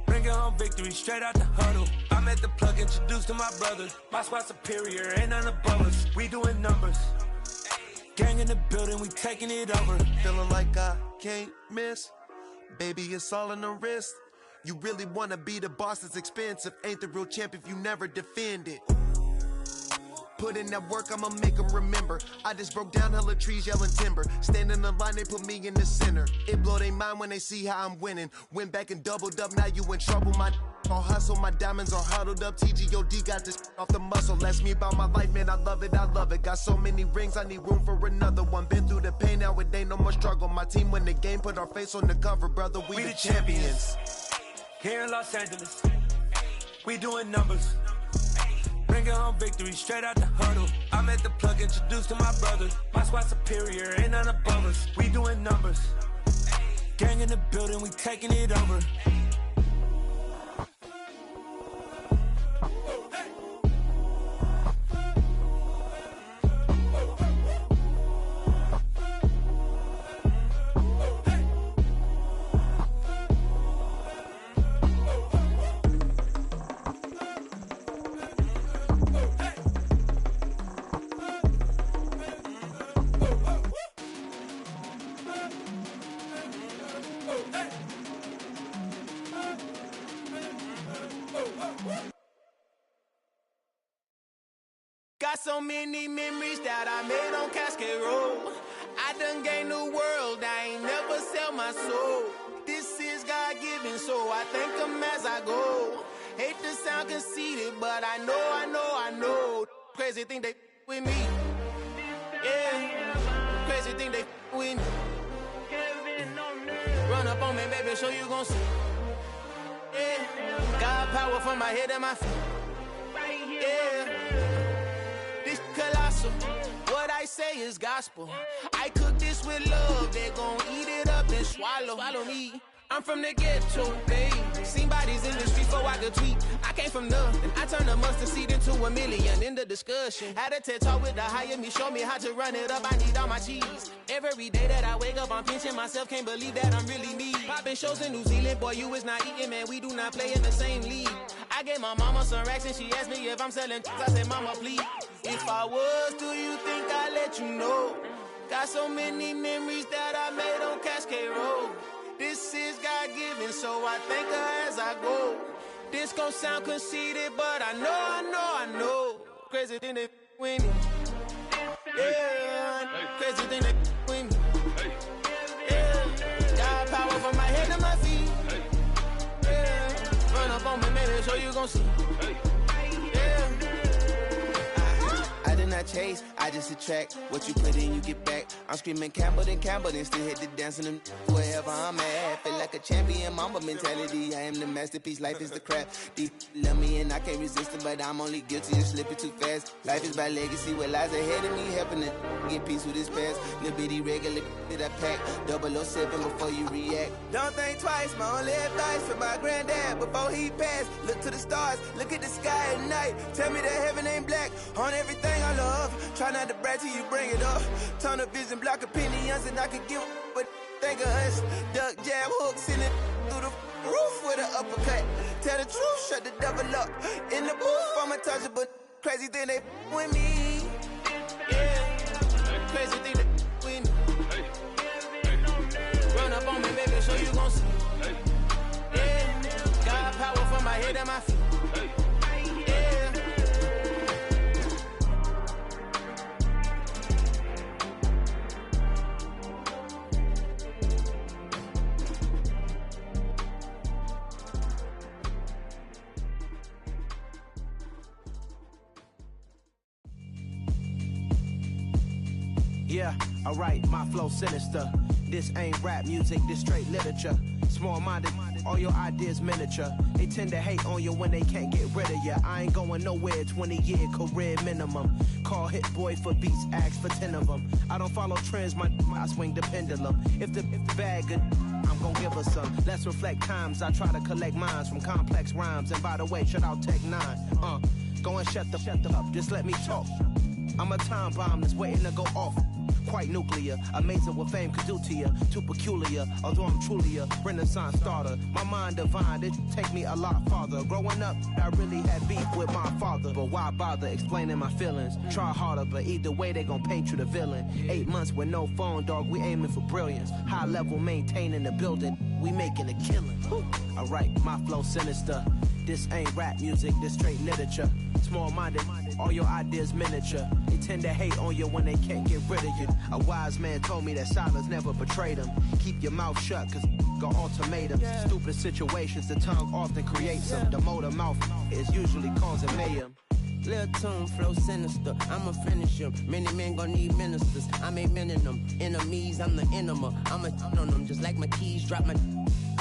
Bringing home victory straight out the huddle. I'm at the plug, introduced to my brother. My squad superior, ain't none above us. We doing numbers. Gang in the building, we taking it over. Feeling like I can't miss. Baby, it's all in the wrist. You really wanna be the boss, it's expensive. Ain't the real champ if you never defend it. Put in that work, I'ma make them remember. I just broke down hella trees, yelling timber. Stand in the line, they put me in the center. It blow their mind when they see how I'm winning. Went back and doubled up, now you in trouble. My all hustle, my diamonds are huddled up. TGOD got this off the muscle. Ask me about my life, man, I love it. Got so many rings, I need room for another one. Been through the pain, now it ain't no more struggle. My team win the game, put our face on the cover, brother. We the champions. Here in Los Angeles, we doing numbers. Bringing home victory straight out the huddle. I'm at the plug, introduced to my brother. My squad superior, ain't none above us. We doing numbers. Gang in the building, we taking it over. Got so many memories that I made on Cascade Road. I done gained the world, I ain't never sell my soul. This is God-given, so I thank him as I go. Hate to sound conceited, but I know. Crazy thing they with me. Yeah, crazy thing they with me. Run up on me, baby, so you gon' see. Yeah, got power from my head and my feet. Yeah, this colossal. What I say is gospel. I cook this with love. They gon' eat it up and swallow me. I'm from the ghetto, babe. Seen bodies in the street before I could tweet. I came from nothing. I turned a mustard seed into a million in the discussion. Had a TED talk with the higher me, show me how to run it up. I need all my cheese. Every day that I wake up, I'm pinching myself. Can't believe that I'm really me. Popping shows in New Zealand, boy, you is not eating, man. We do not play in the same league. I gave my mama some racks and she asked me if I'm selling. I said, mama, please. If I was, do you think I'd let you know? Got so many memories that I made on Cascade Road. This is God-given, so I thank her as I go. This gon' sound conceited, but I know. Crazy thing they with me. Yeah, crazy thing they with me. Yeah, got power from my head to my feet. Yeah, run up on me, maybe, so you gon' see. Yeah. I did not chase, I just attract. What you put in, you get back. I'm screaming Campbell, then still hit the dance and them wherever I'm at. Feel like a champion, mamba mentality. I am the masterpiece, life is the crap. These love me and I can't resist it, but I'm only guilty of slipping too fast. Life is by legacy, what lies ahead of me, helping to get peace with this past. Little bitty regular that I pack, 007 before you react. Don't think twice, my only advice for my granddad before he passed. Look to the stars, look at the sky at night. Tell me that heaven ain't black on everything I love. Try not to brag till you bring it up. Tunnel vision, block opinions, and I could give but think of us. Duck, jab, hooks in it through the roof with an uppercut. Tell the truth, shut the devil up. In the booth, I'm untouchable. Crazy thing they with me. Yeah, crazy thing they with me. Run up on me, baby, so you gon' see. Yeah, got power from my head and my feet. Yeah, alright, my flow sinister. This ain't rap music, this straight literature. Small-minded, all your ideas miniature. They tend to hate on you when they can't get rid of you. I ain't going nowhere, 20-year career minimum. Call hit boy for beats, ask for 10 of them. I don't follow trends, I swing the pendulum. If the bag good, I'm gon' give her some. Let's reflect times, I try to collect minds from complex rhymes. And by the way, shout out Tech 9. Go and shut the up, just let me talk. I'm a time bomb that's waiting to go off. Quite nuclear, amazing what fame could do to you. Too peculiar, although I'm truly a Renaissance starter. My mind divine, it take me a lot farther. Growing up, I really had beef with my father. But why bother explaining my feelings? Try harder, but either way they gon' paint you the villain. 8 months with no phone, dog, we aiming for brilliance. High level maintaining the building, we making a killing. Alright, my flow sinister. This ain't rap music, this straight literature. Small-minded, all your ideas miniature. They tend to hate on you when they can't get rid of you. A wise man told me that silence never betrayed him. Keep your mouth shut, cause got ultimatums. Stupid situations, the tongue often creates them. The motor mouth is usually causing mayhem. Lil' tune, flow sinister, I'ma finish him. Many men gon' need ministers, I'm aiming them. Enemies, I'm the enema, I'ma on them. Just like my keys, drop my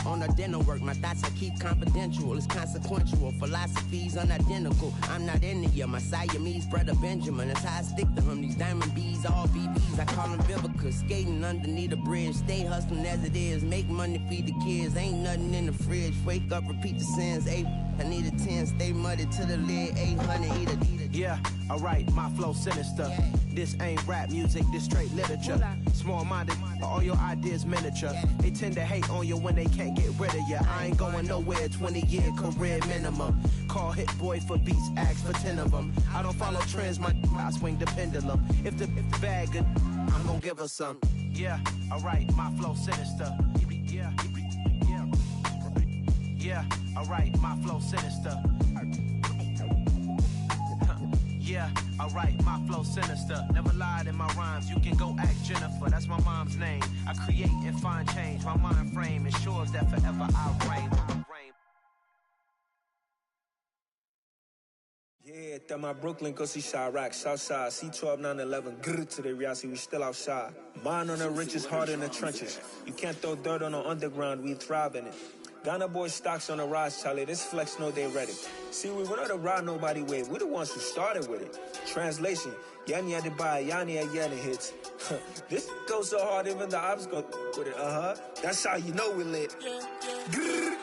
on the dental work. My thoughts I keep confidential, it's consequential. Philosophies unidentical, I'm not into you. My Siamese brother Benjamin, that's how I stick to him. These diamond bees, all BBs, I call them Vivica. Skating underneath the bridge, stay hustling as it is. Make money, feed the kids, ain't nothing in the fridge. Wake up, repeat the sins, I need a 10, stay muddy to the lid, 800, eat a. Yeah, alright, my flow sinister. This ain't rap music, this straight literature. Small-minded, all your ideas miniature. They tend to hate on you when they can't get rid of you. I ain't going nowhere, 20-year career minimum. Call hit boy for beats, ask for 10 of them. I don't follow trends, I swing the pendulum. If the bag good, I'm gon' give her some. Yeah, alright, my flow sinister. Yeah, alright, my flow sinister. Yeah, alright. alright, my flow sinister. Never lied in my rhymes, you can go ask Jennifer. That's my mom's name. I create and find change. My mind frame ensures that forever I reign. Yeah, that my Brooklyn, go see Chirac, Southside, C12, 911, grrr to the Riasi, we still outside. Mine on the riches, hard in the trenches. You can't throw dirt on the underground, we thrive in it. Ghana boys stocks on the rise, Charlie, this flex know they ready. See, we not the ride nobody wave, we the ones who started with it. Translation, Yani had to buy, Yani had Yanni hits. This goes so hard, even the ops go with it, That's how you know we lit. Grrr,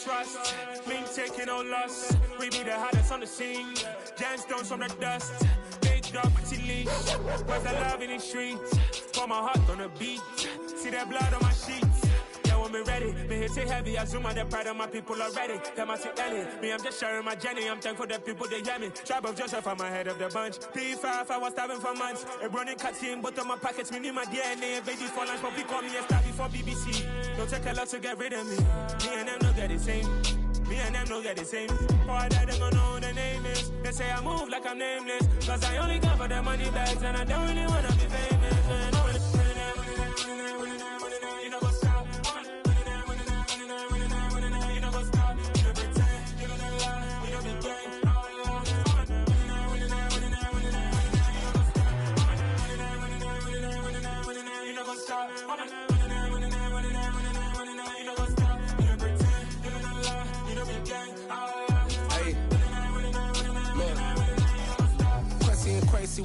trust, been taking no loss. We be the hottest on the scene. Gemstones from the dust. Big dog, pretty leash. Where's the love in the streets? Pour my heart on the beat. See that blood on my sheets. Yeah, when me ready, me hit it heavy. I zoom on the pride of my people already. Them I see Ellie. Me, I'm just sharing my journey. I'm thankful that people they hear me. Tribe of Joseph, I'm ahead of the bunch. P5, I was starving for months. A running cut in both of my pockets. Me need my DNA and baby for lunch. But people call me a star before BBC. Don't take a lot to get rid of me. Me and them no get the same. Me and them no get the same. For I die, they gon' know who the name is. They say I move like I'm nameless. Cause I only come for the money bags. And I don't really wanna be famous. You know what's up? You know what's up? You don't pretend. You don't lie. You don't be gang. You know what's up?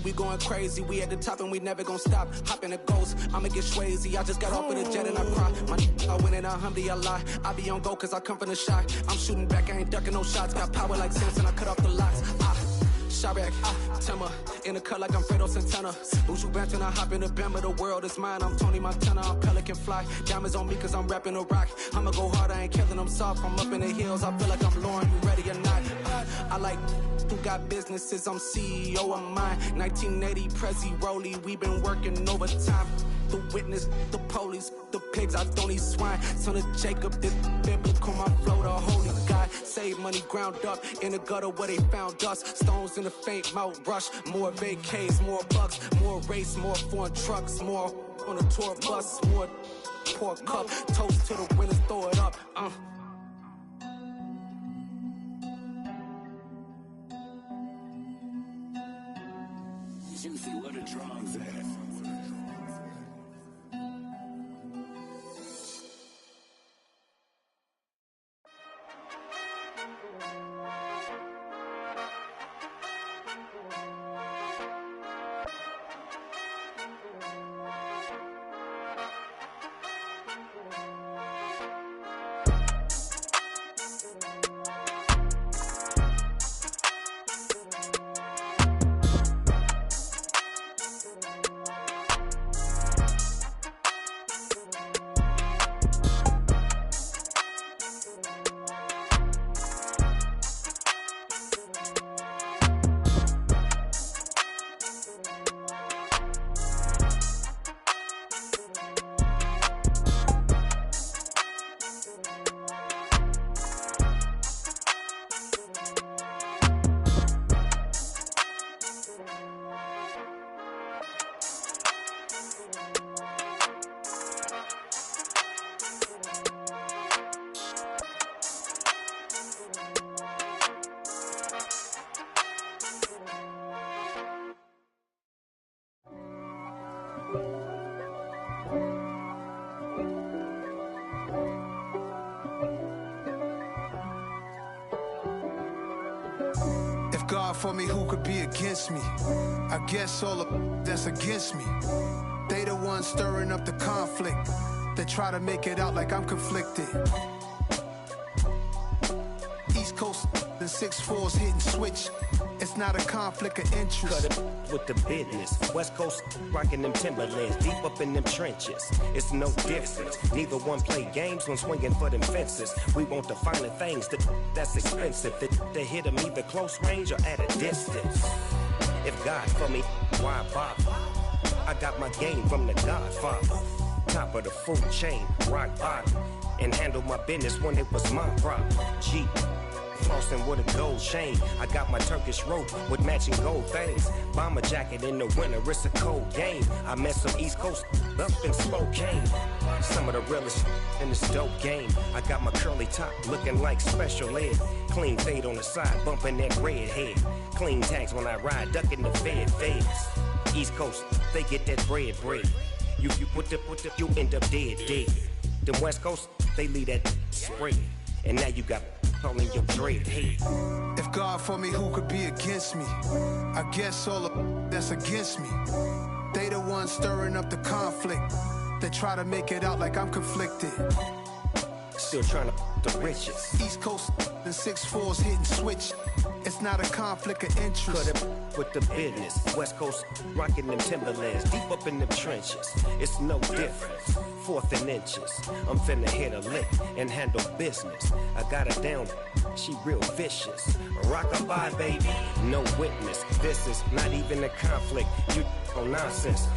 We going crazy, we at the top and we never gonna stop. Hop in a ghost, I'ma get swayzy. I just got off with a jet and I cry. I win in a Humvee, I lie. I be on go cause I come from the shot. I'm shooting back, I ain't ducking no shots. Got power like Samson, I cut off the locks. Shabak, Timmer, in the cut like I'm Fredo Santana. Buju Banton, I hop in the Bama, the world is mine. I'm Tony Montana, I'm Pelican Fly. Diamonds on me cause I'm rapping a rock. I'ma go hard, I ain't killing them soft. I'm up in the hills, I feel like I'm Lauren, you ready or not? I like who got businesses, I'm CEO of mine. 1980 Prezi Rolly, we been working overtime. The witness, the police, the pigs, I don't eat swine. Son of Jacob, this biblical, my flow, the holy God. Save money ground up in the gutter where they found us. Stones in the faint mouth rush. More vacays, more bucks, more race, more foreign trucks, more on a tour bus, more pour cup. Toast to the winners, throw it up. Juicy, what a drums at. God for me, who could be against me? I guess all of that's against me. They the ones stirring up the conflict. They try to make it out like I'm conflicted. East Coast and 6'4's hitting switch. It's not a conflict of interest. Cut it with the business. West Coast rocking them Timberlands, deep up in them trenches. It's no difference. Neither one play games when swinging for them fences. We want the finer things that's expensive. They hit them either close range or at a distance. If God for me, why bother? I got my game from the Godfather. Top of the food chain, rock bottom. And handle my business when it was my problem. G. Flossing with a gold chain. I got my Turkish rope with matching gold things. Bomber jacket in the winter, it's a cold game. I met some East Coast up in Spokane. Some of the realest in this dope game. I got my curly top looking like special ed. Clean fade on the side, bumping that red head. Clean tags when I ride, ducking the feds. East Coast, they get that bread. You end up dead. Them West Coast, they leave that spread. And now you got calling your dread head. If God for me, who could be against me? I guess all of that's against me. They the ones stirring up the conflict. They try to make it out like I'm conflicted. Still trying to the riches. East Coast and 6'4's hitting switch. It's not a conflict of interest. Cut it with the business. West Coast rocking them Timberlands, deep up in them trenches. It's no difference. 4th and inches. I'm finna hit a lick and handle business. I got her down. She real vicious. Rockabye, baby. No witness. This is not even a conflict. You on nonsense.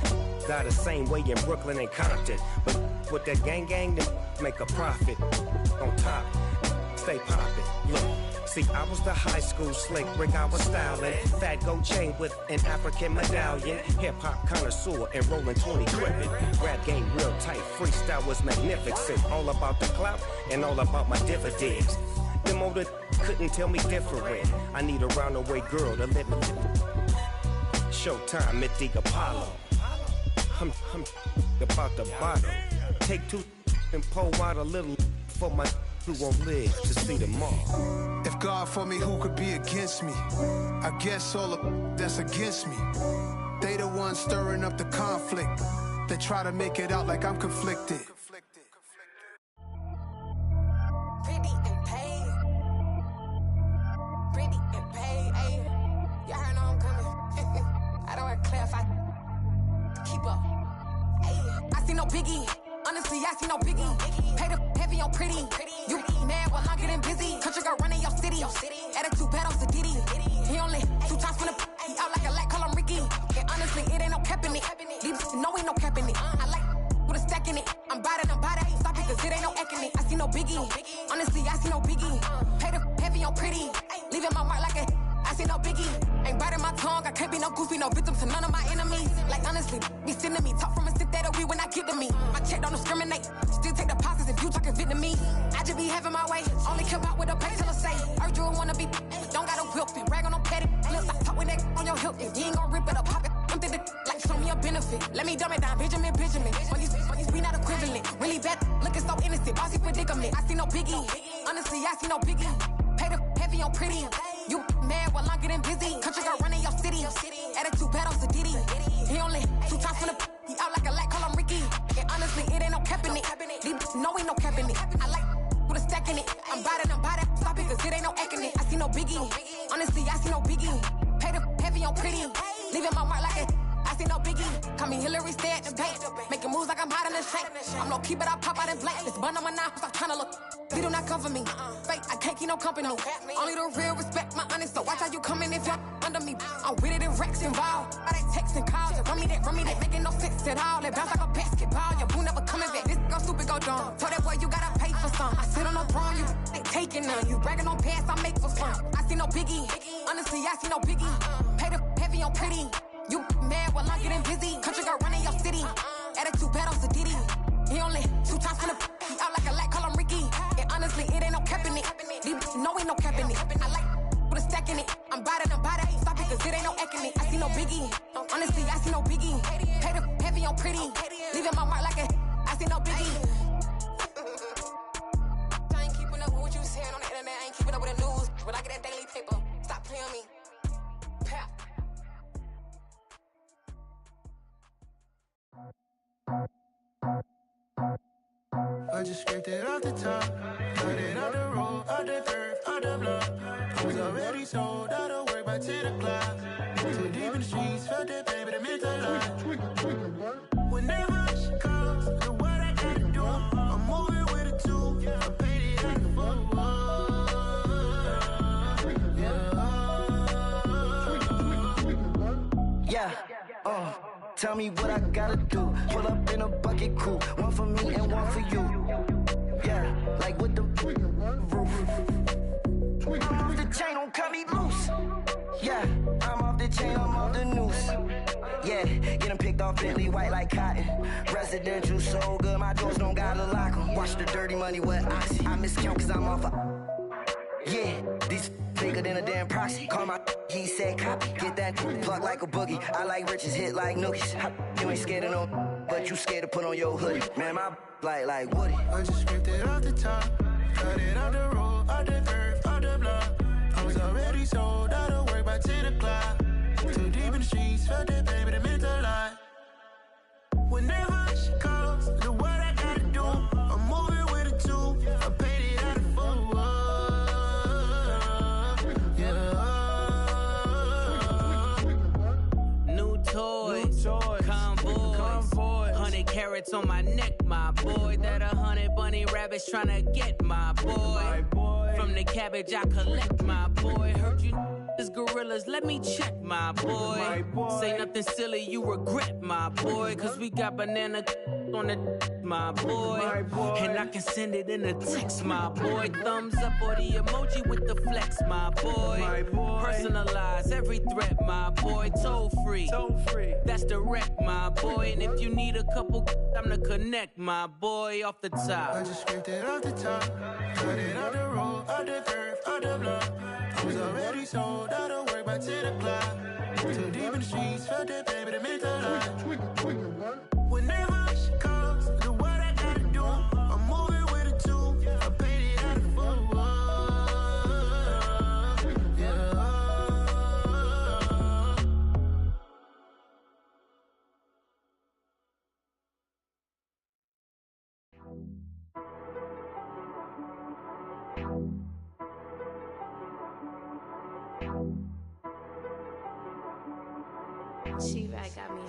Got the same way in Brooklyn and Compton. But with that gang, then make a profit. On top, stay poppin'. Look. See, I was the high school slick Rick, I was styling. Fat gold chain with an African medallion. Hip-hop connoisseur and rolling 20 crippin'. Rap game real tight, freestyle was magnificent. All about the clout and all about my dividends. Them older couldn't tell me different. I need a roundaway girl to live with. Showtime, Mythic Apollo. I'm about the bottom. Take 2 and pour out a little for my who won't live to see tomorrow. If God for me, who could be against me? I guess all of that's against me. They the ones stirring up the conflict. They try to make it out like I'm conflicted. Pretty and paid. Pretty and paid. Ayy, y'all heard know I'm coming. I don't want to clarify. Keep up. Ayy, I see no biggie. Honestly, I see no biggie. Pay the heavy on pretty. You mad while I'm getting busy. Country girl running your city. Attitude bad on Diddy. He only 2 times from the he out like a light, call him Ricky. And honestly, it ain't no cap in it. These no ain't no cap in it. I like with a stack in it. I'm about it. Stop it, cause it ain't no acting it. I see no biggie. Honestly, I see no biggie. Pay the heavy on pretty. Leaving my mark like a I see no biggie. Ain't biting my tongue. I can't be no goofy, no victim to none of my enemies. Like honestly, be sending me talk from a sip that we when I get to me. My check don't discriminate. Still take deposits if you talking Vietnamese. I just be having my way. Only care about what the pay till I say. Urge you wanna be, don't got a whip and rag on no petty. Flips, I talk with that on your hip. If you ain't gon' rip it up, pop it. Empty the like show me a benefit. Let me dumb it down, Benjamin. When we not equivalent. Really bad, looking so innocent. Bossy predicament. I see no biggie. Honestly, I see no biggie. Pay the heavy on pretty. You mad while I'm getting busy. Country girl running your city. Attitude bad on Diddy. He only 2 times from the he out like a light, call him Ricky. And honestly, it ain't no cap in it. These no ain't no cap in it. I like with a stack in it. I'm about it. Stop it, cause it ain't no acting it. I see no biggie. Honestly, I see no biggie. Pay the heavy on pretty. Leaving my mark like a I see no biggie. Call me Hillary, stay at the bank. Making moves like I'm hot in the shank. I'm low key, but I pop out in blank. This bun on my knife, stop trying to look. They do not cover me. Fake, I can't keep no company. Only the real respect my honest. So watch how you coming if y'all under me. I'm with it and Rex involved. I they text and calls. Run me that, making no sense at all. They bounce like a basketball. Your boo never coming back. This go stupid, go dumb. Told that boy you gotta pay for some. I sit on no throne, you ain't taking none. You bragging on pants, I make for fun. I see no biggie. Honestly, I see no biggie. Pay the heavy on pretty. You mad while I'm getting busy. Country girl running your city. Attitude bad on Diddy. He only 2 times from the he out like a light, call him Ricky. And honestly, it ain't no cap in it. These no ain't no cap in it. I like with a stack in it. I'm about it. Stop it, cause it ain't no acting it. I see no biggie. Honestly, I see no biggie. Pay the heavy on pretty. Leaving my mark like a I see no biggie. I ain't keeping up with what you saying on the internet. I ain't keeping up with the news. But I get that daily paper. Stop playing me. Pap. I just scraped it off the top, cut it off the road, off the dirt, off the block. Tell me what I gotta do. Pull up in a bucket crew, one for me and one for you. Yeah, like with the roof. I'm off the chain, don't cut me loose. Yeah, I'm off the chain, I'm off the noose. Yeah, getting picked off Bentley white like cotton. Residential so good, my doors don't gotta lock 'em. Watch the dirty money with Oxy. I miscount cause I'm off a. Yeah, these bigger than a damn proxy. Call my he said copy. Get that plug like a boogie. I like riches, hit like nookies. You ain't scared of no, but you scared to put on your hoodie. Man, my like Woody. I just ripped it off the top. Cut it off the road, off the curve, off the block. I was already sold out of work by 10 o'clock. Too deep in the streets, felt that baby, that meant a lot. Whenever she calls, the what I gotta do, I'm moving with a two. I paid it out of full. Yeah. New toys, convoys, 100 carats on my neck, my boy. That 100 bunny rabbits tryna get my boy. From the cabbage I collect, my boy. Heard you is gorillas, let me check, my boy. Say nothing silly, you regret, my boy. Cause we got banana on the my boy. And I can send it in a text, my boy. Thumbs up or the emoji with the flex, my boy. Personalize every threat, my boy. Toll free, that's direct, my boy. And if you need a couple, I'm the connect, my boy. Off the top, I just ripped it off the top. Cut it off the road, off the curve, off the block. I was already sold out of work by 10 o'clock. Too deep in the streets, felt that baby, that meant a lot. Whenever she calls, the what I gotta do, I'm moving with a two. I paid it out of full. She-Rag got me.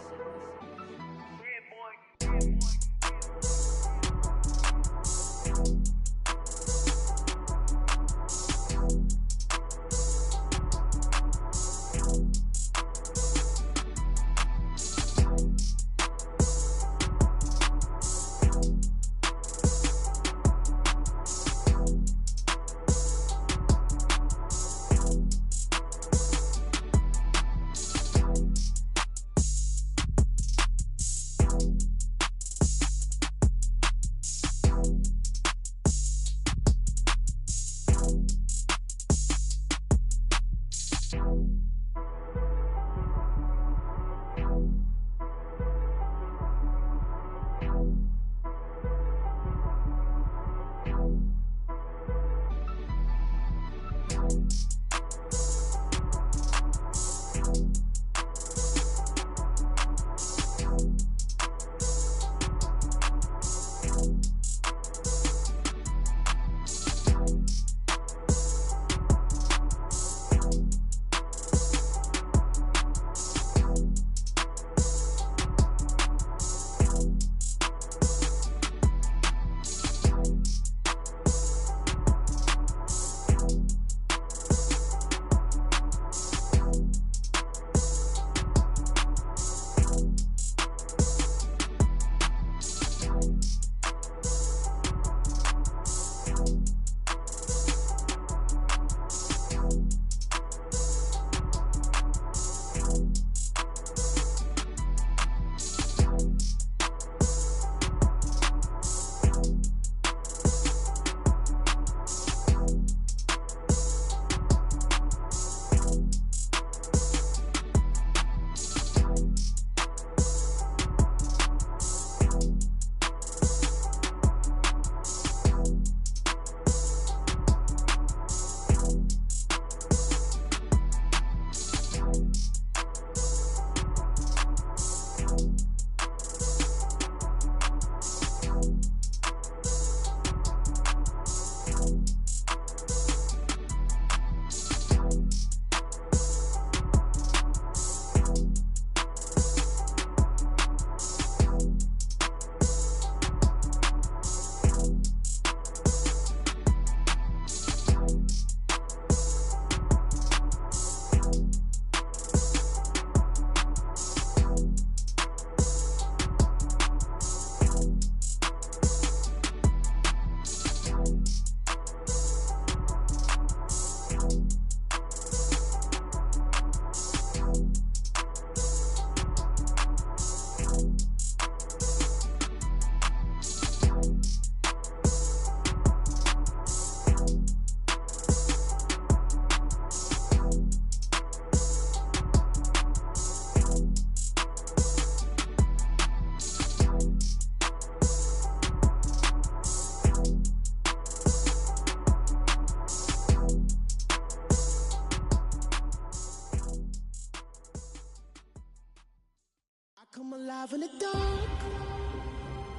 alive in the dark,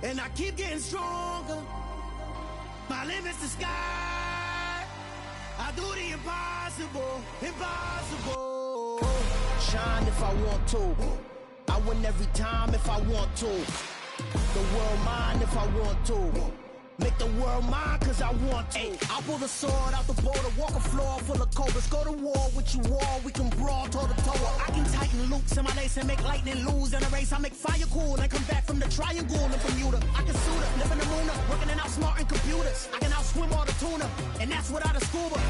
and I keep getting stronger. My limit's the sky. I do the impossible, impossible. Shine if I want to. I win every time if I want to. The world mine if I want to. Make the world mine cause I want to. Ay, I'll pull the sword out the border, walk a floor full of cobras. Go to war with you all, we can brawl toe to toe. I can tighten loops in my lace and make lightning lose in a race. I make fire cool and come back from the triangle in Bermuda. I can suit up, live in the moon up, working and outsmarting computers. I can outswim all the tuna, and that's without a scuba.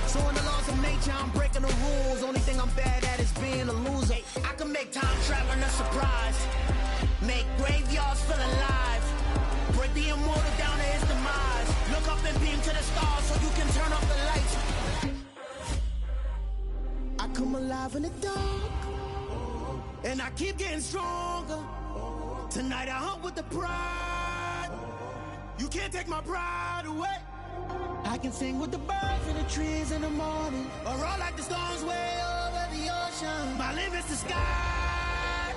So in the laws of nature, I'm breaking the rules. Only thing I'm bad at is being a loser. I can make time traveling a surprise, make graveyards feel alive, break the immortal down to his demise. Look up and beam to the stars so you can turn off the lights. I come alive in the dark, and I keep getting stronger. Tonight I hunt with the pride. You can't take my pride away. I can sing with the birds and the trees in the morning, or roll like the storms way over the ocean. My limit's the sky.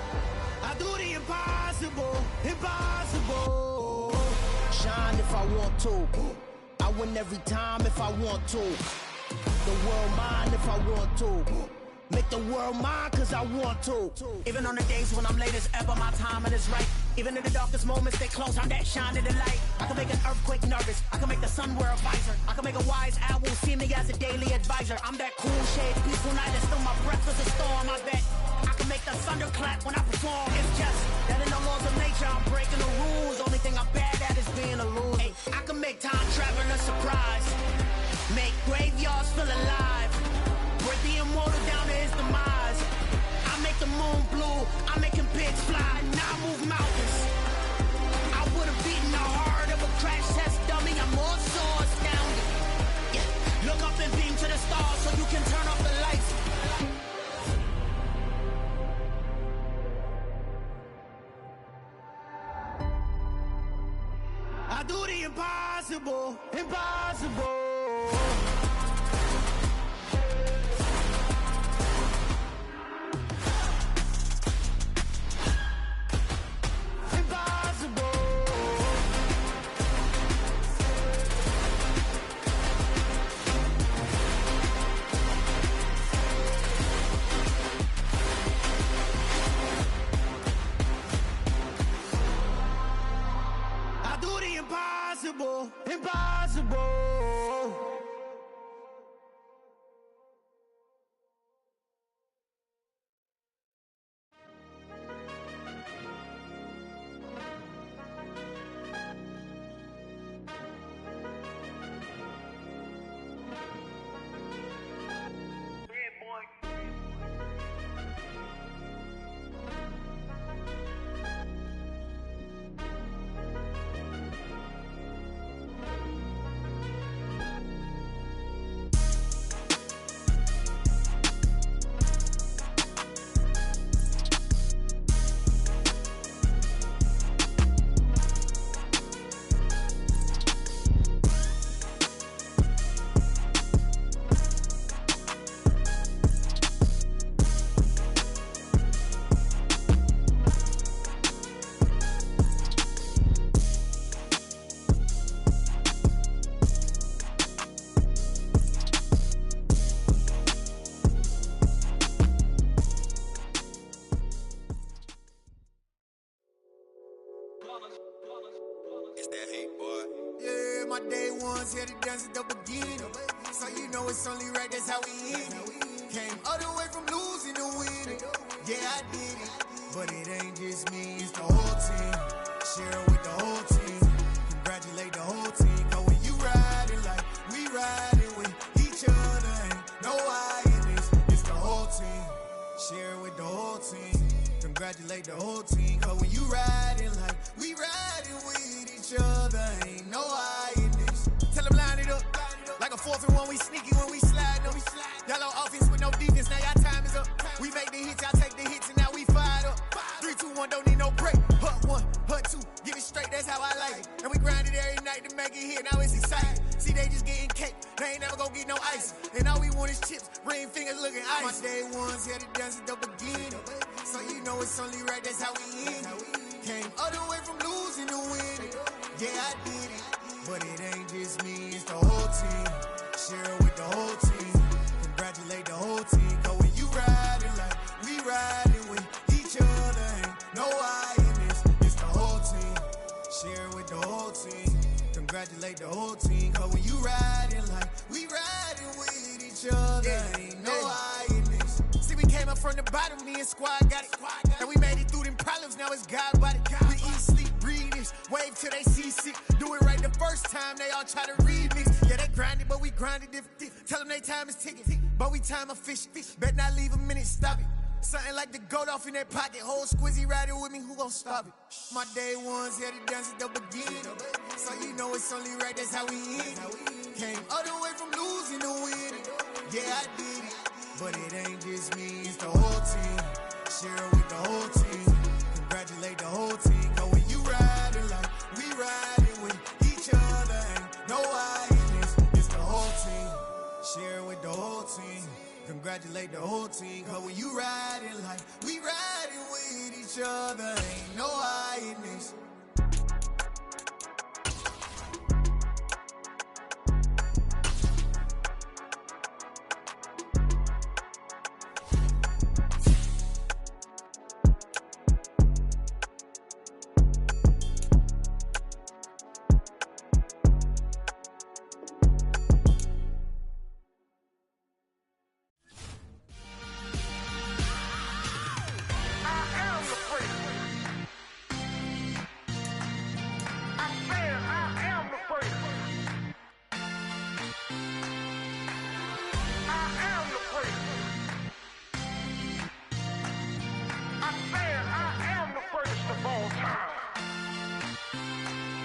I do the impossible, impossible. Shine if I want to. I win every time if I want to. The world mine if I want to. Make the world mine cause I want to. Even on the days when I'm late as ever, my timing is right. Even in the darkest moments, stay close, I'm that shining the light. I can make an earthquake nervous, I can make the sun wear a visor. I can make a wise owl see me as a daily advisor. I'm that cool shade, peaceful night, and still my breath is a storm. I bet I can make the thunder clap when I perform. It's just that in the laws of nature, I'm breaking the rules. Only thing I'm bad at is being a loser. Ay, I can make time traveling a surprise, make graveyards feel alive, break the immortal down to his demise. I make the moon blue, I'm making pigs fly, now I move mountains. I would have beaten the heart of a crash test dummy, I'm more so astounded. Yeah. Look up and beam to the stars so you can turn off the lights. I do the impossible, impossible. Impossible, impossible. It's that hate, boy. Yeah, my day ones here to dance at the beginning. So you know it's only right, that's how we hit it. Came all the way from losing to winning. Yeah, I did it. But it ain't just me, it's the whole team. Share it with the whole team. Congratulate the whole team. Cause when you riding like we riding with each other, ain't no I in this. It's the whole team. Share it with the whole team. Congratulate the whole team. Cause when you riding like we riding with each other, ain't no I in this. Tell them line it up. Like a 4th and 1, we sneaky when we slide them. Yellow offense with no defense, now y'all time is up. We make the hits, y'all take the hits, and now we fired up. 3, 2, 1, don't need no break. Hut 1, hut 2, get it straight, that's how I like it. And we grind it every night to make it hit, now it's exciting. See, they just getting cake, they ain't never gonna get no ice. And all we want is chips, ring fingers looking ice. My day ones here to dance at the beginning. So you you know it's only right, that's how we end it. Came all the way from losing to winning. Yeah, I did it, but it ain't just me, it's the whole team. Share it with the whole team. Congratulate the whole team. Cause when you riding like we riding with each other, ain't no I in this. It's the whole team. Share it with the whole team. Congratulate the whole team. Cause when you riding like we riding with each other, ain't no I in this. See, we came up from the bottom, me and squad got it. And we made it through them problems, now it's God body. We eat, sleep, breathe this. Wave till they see sick. Do it right the first time, they all try to remix. Yeah, they grinded, but we grinded different. Tell them they time is ticking, but we time a fish. Bet not leave a minute, stop it. Something like the goat off in that pocket. Whole squizzy riding with me, who gon' stop it? My day ones had to dance at the beginning. So you know it's only right, that's how we end it. Came all the way from losing to winning. Yeah, I did it, but it ain't just me, it's the whole team. Share it with the whole team. Congratulate the whole team. Cause when you riding like we riding with each other, ain't no I in this. It's the whole team. Share it with the whole team. Congratulate the whole team. Cause when you riding like we riding with each other, ain't no I in this.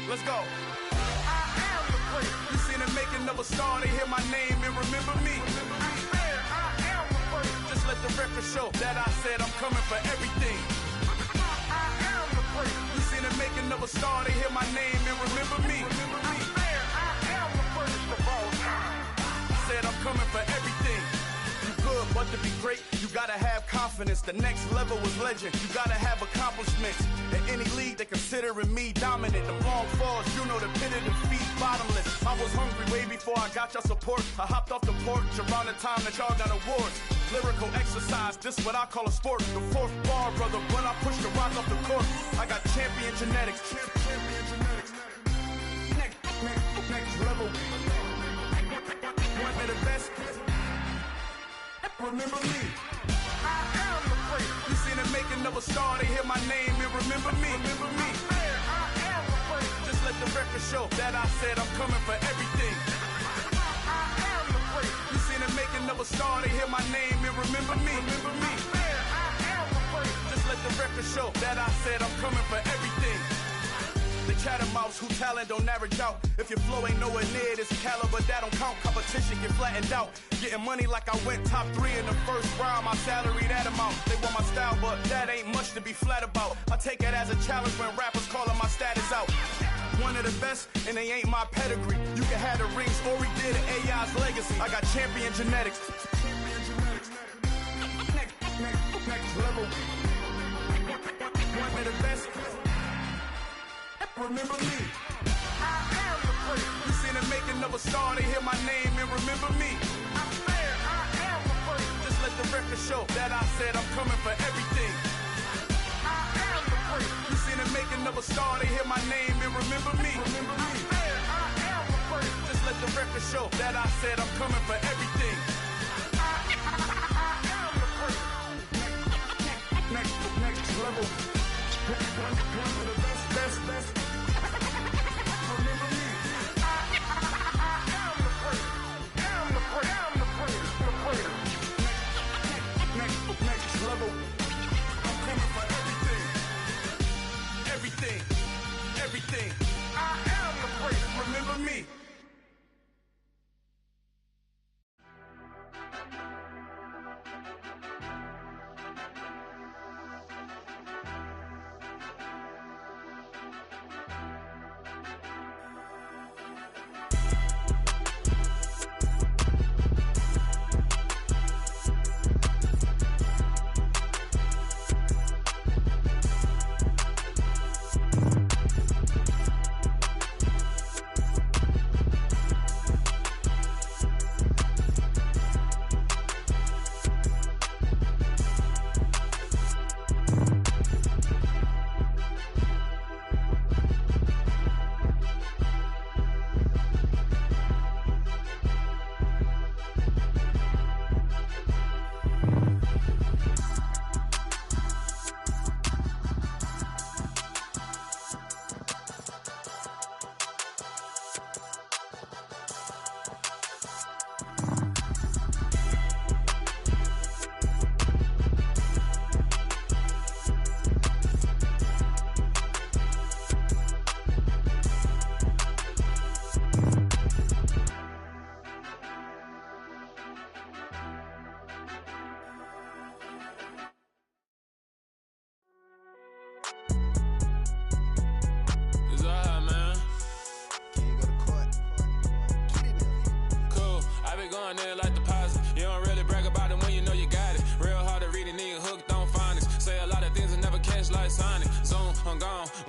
Let's go. I am the prince. You seen the making of a star, they hear my name and remember me. I am the prince. Just let the record show that I said I'm coming for everything. I am the prince. You seen the making of a star, they hear my name and remember me. I am the prince of all time. Said I'm coming for everything. Good, but to be great, you gotta have confidence. The next level was legend. You gotta have accomplishments. In any league, they considering me dominant. The long falls, you know the pit of defeat, bottomless. I was hungry way before I got your support. I hopped off the porch around the time that y'all got awards. Lyrical exercise, this what I call a sport. The fourth bar, brother, when I push the rock off the court. I got champion genetics. Champion genetics. Next level. One of the best. Remember me. I am the prince. You seen the making of a star, they hear my name and remember me. Remember me. I am the prince. Just let the record show that I said I'm coming for everything. I am the prince. You seen the making of a star, they hear my name and remember me. Remember me. I am the prince. Just let the record show that I said I'm coming for everything. The chattermouths who talent don't average out. If your flow ain't nowhere near this caliber, that don't count. Competition get flattened out. Getting money like I went top 3 in the first round. My salary that amount. They want my style, but that ain't much to be flat about. I take it as a challenge when rappers calling my status out. One of the best, and they ain't my pedigree. You can have the rings, or we did it, AI's legacy. I got champion genetics. Next level. One of the best. Remember me. I am the prince. You seen the making of a star, they hear my name and remember me. I am the prince. Just let the record show that I said I'm coming for everything. I am the prince. You seen the making of a star, they hear my name and remember me. Remember me. I am the prince. Just let the record show that I said I'm coming for everything. I am the prince. Next level. One of the best. Remember me. I am the prince. Am the prince. The prince. Next level. I'm coming for everything. Everything. I am the prince. Remember me.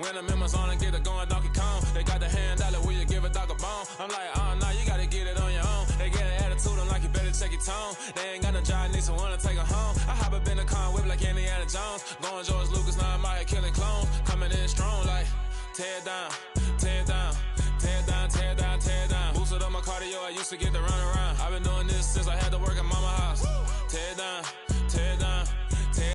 When I'm in my zone, I get it going Donkey Kong. They got the hand dollar, will you give a dog a bone? I'm like, oh, no, you gotta get it on your own. They get an attitude, I'm like, you better check your tone. They ain't got no job, need someone to take her home. I hop up in the car, whip like Indiana Jones. Going George Lucas, now I'm out here killing clones. Coming in strong like, tear it down, tear it down. Tear it down, tear it down, tear it down. Boosted up my cardio, I used to get to run around. I've been doing this since I had to work at mama house. Tear it down.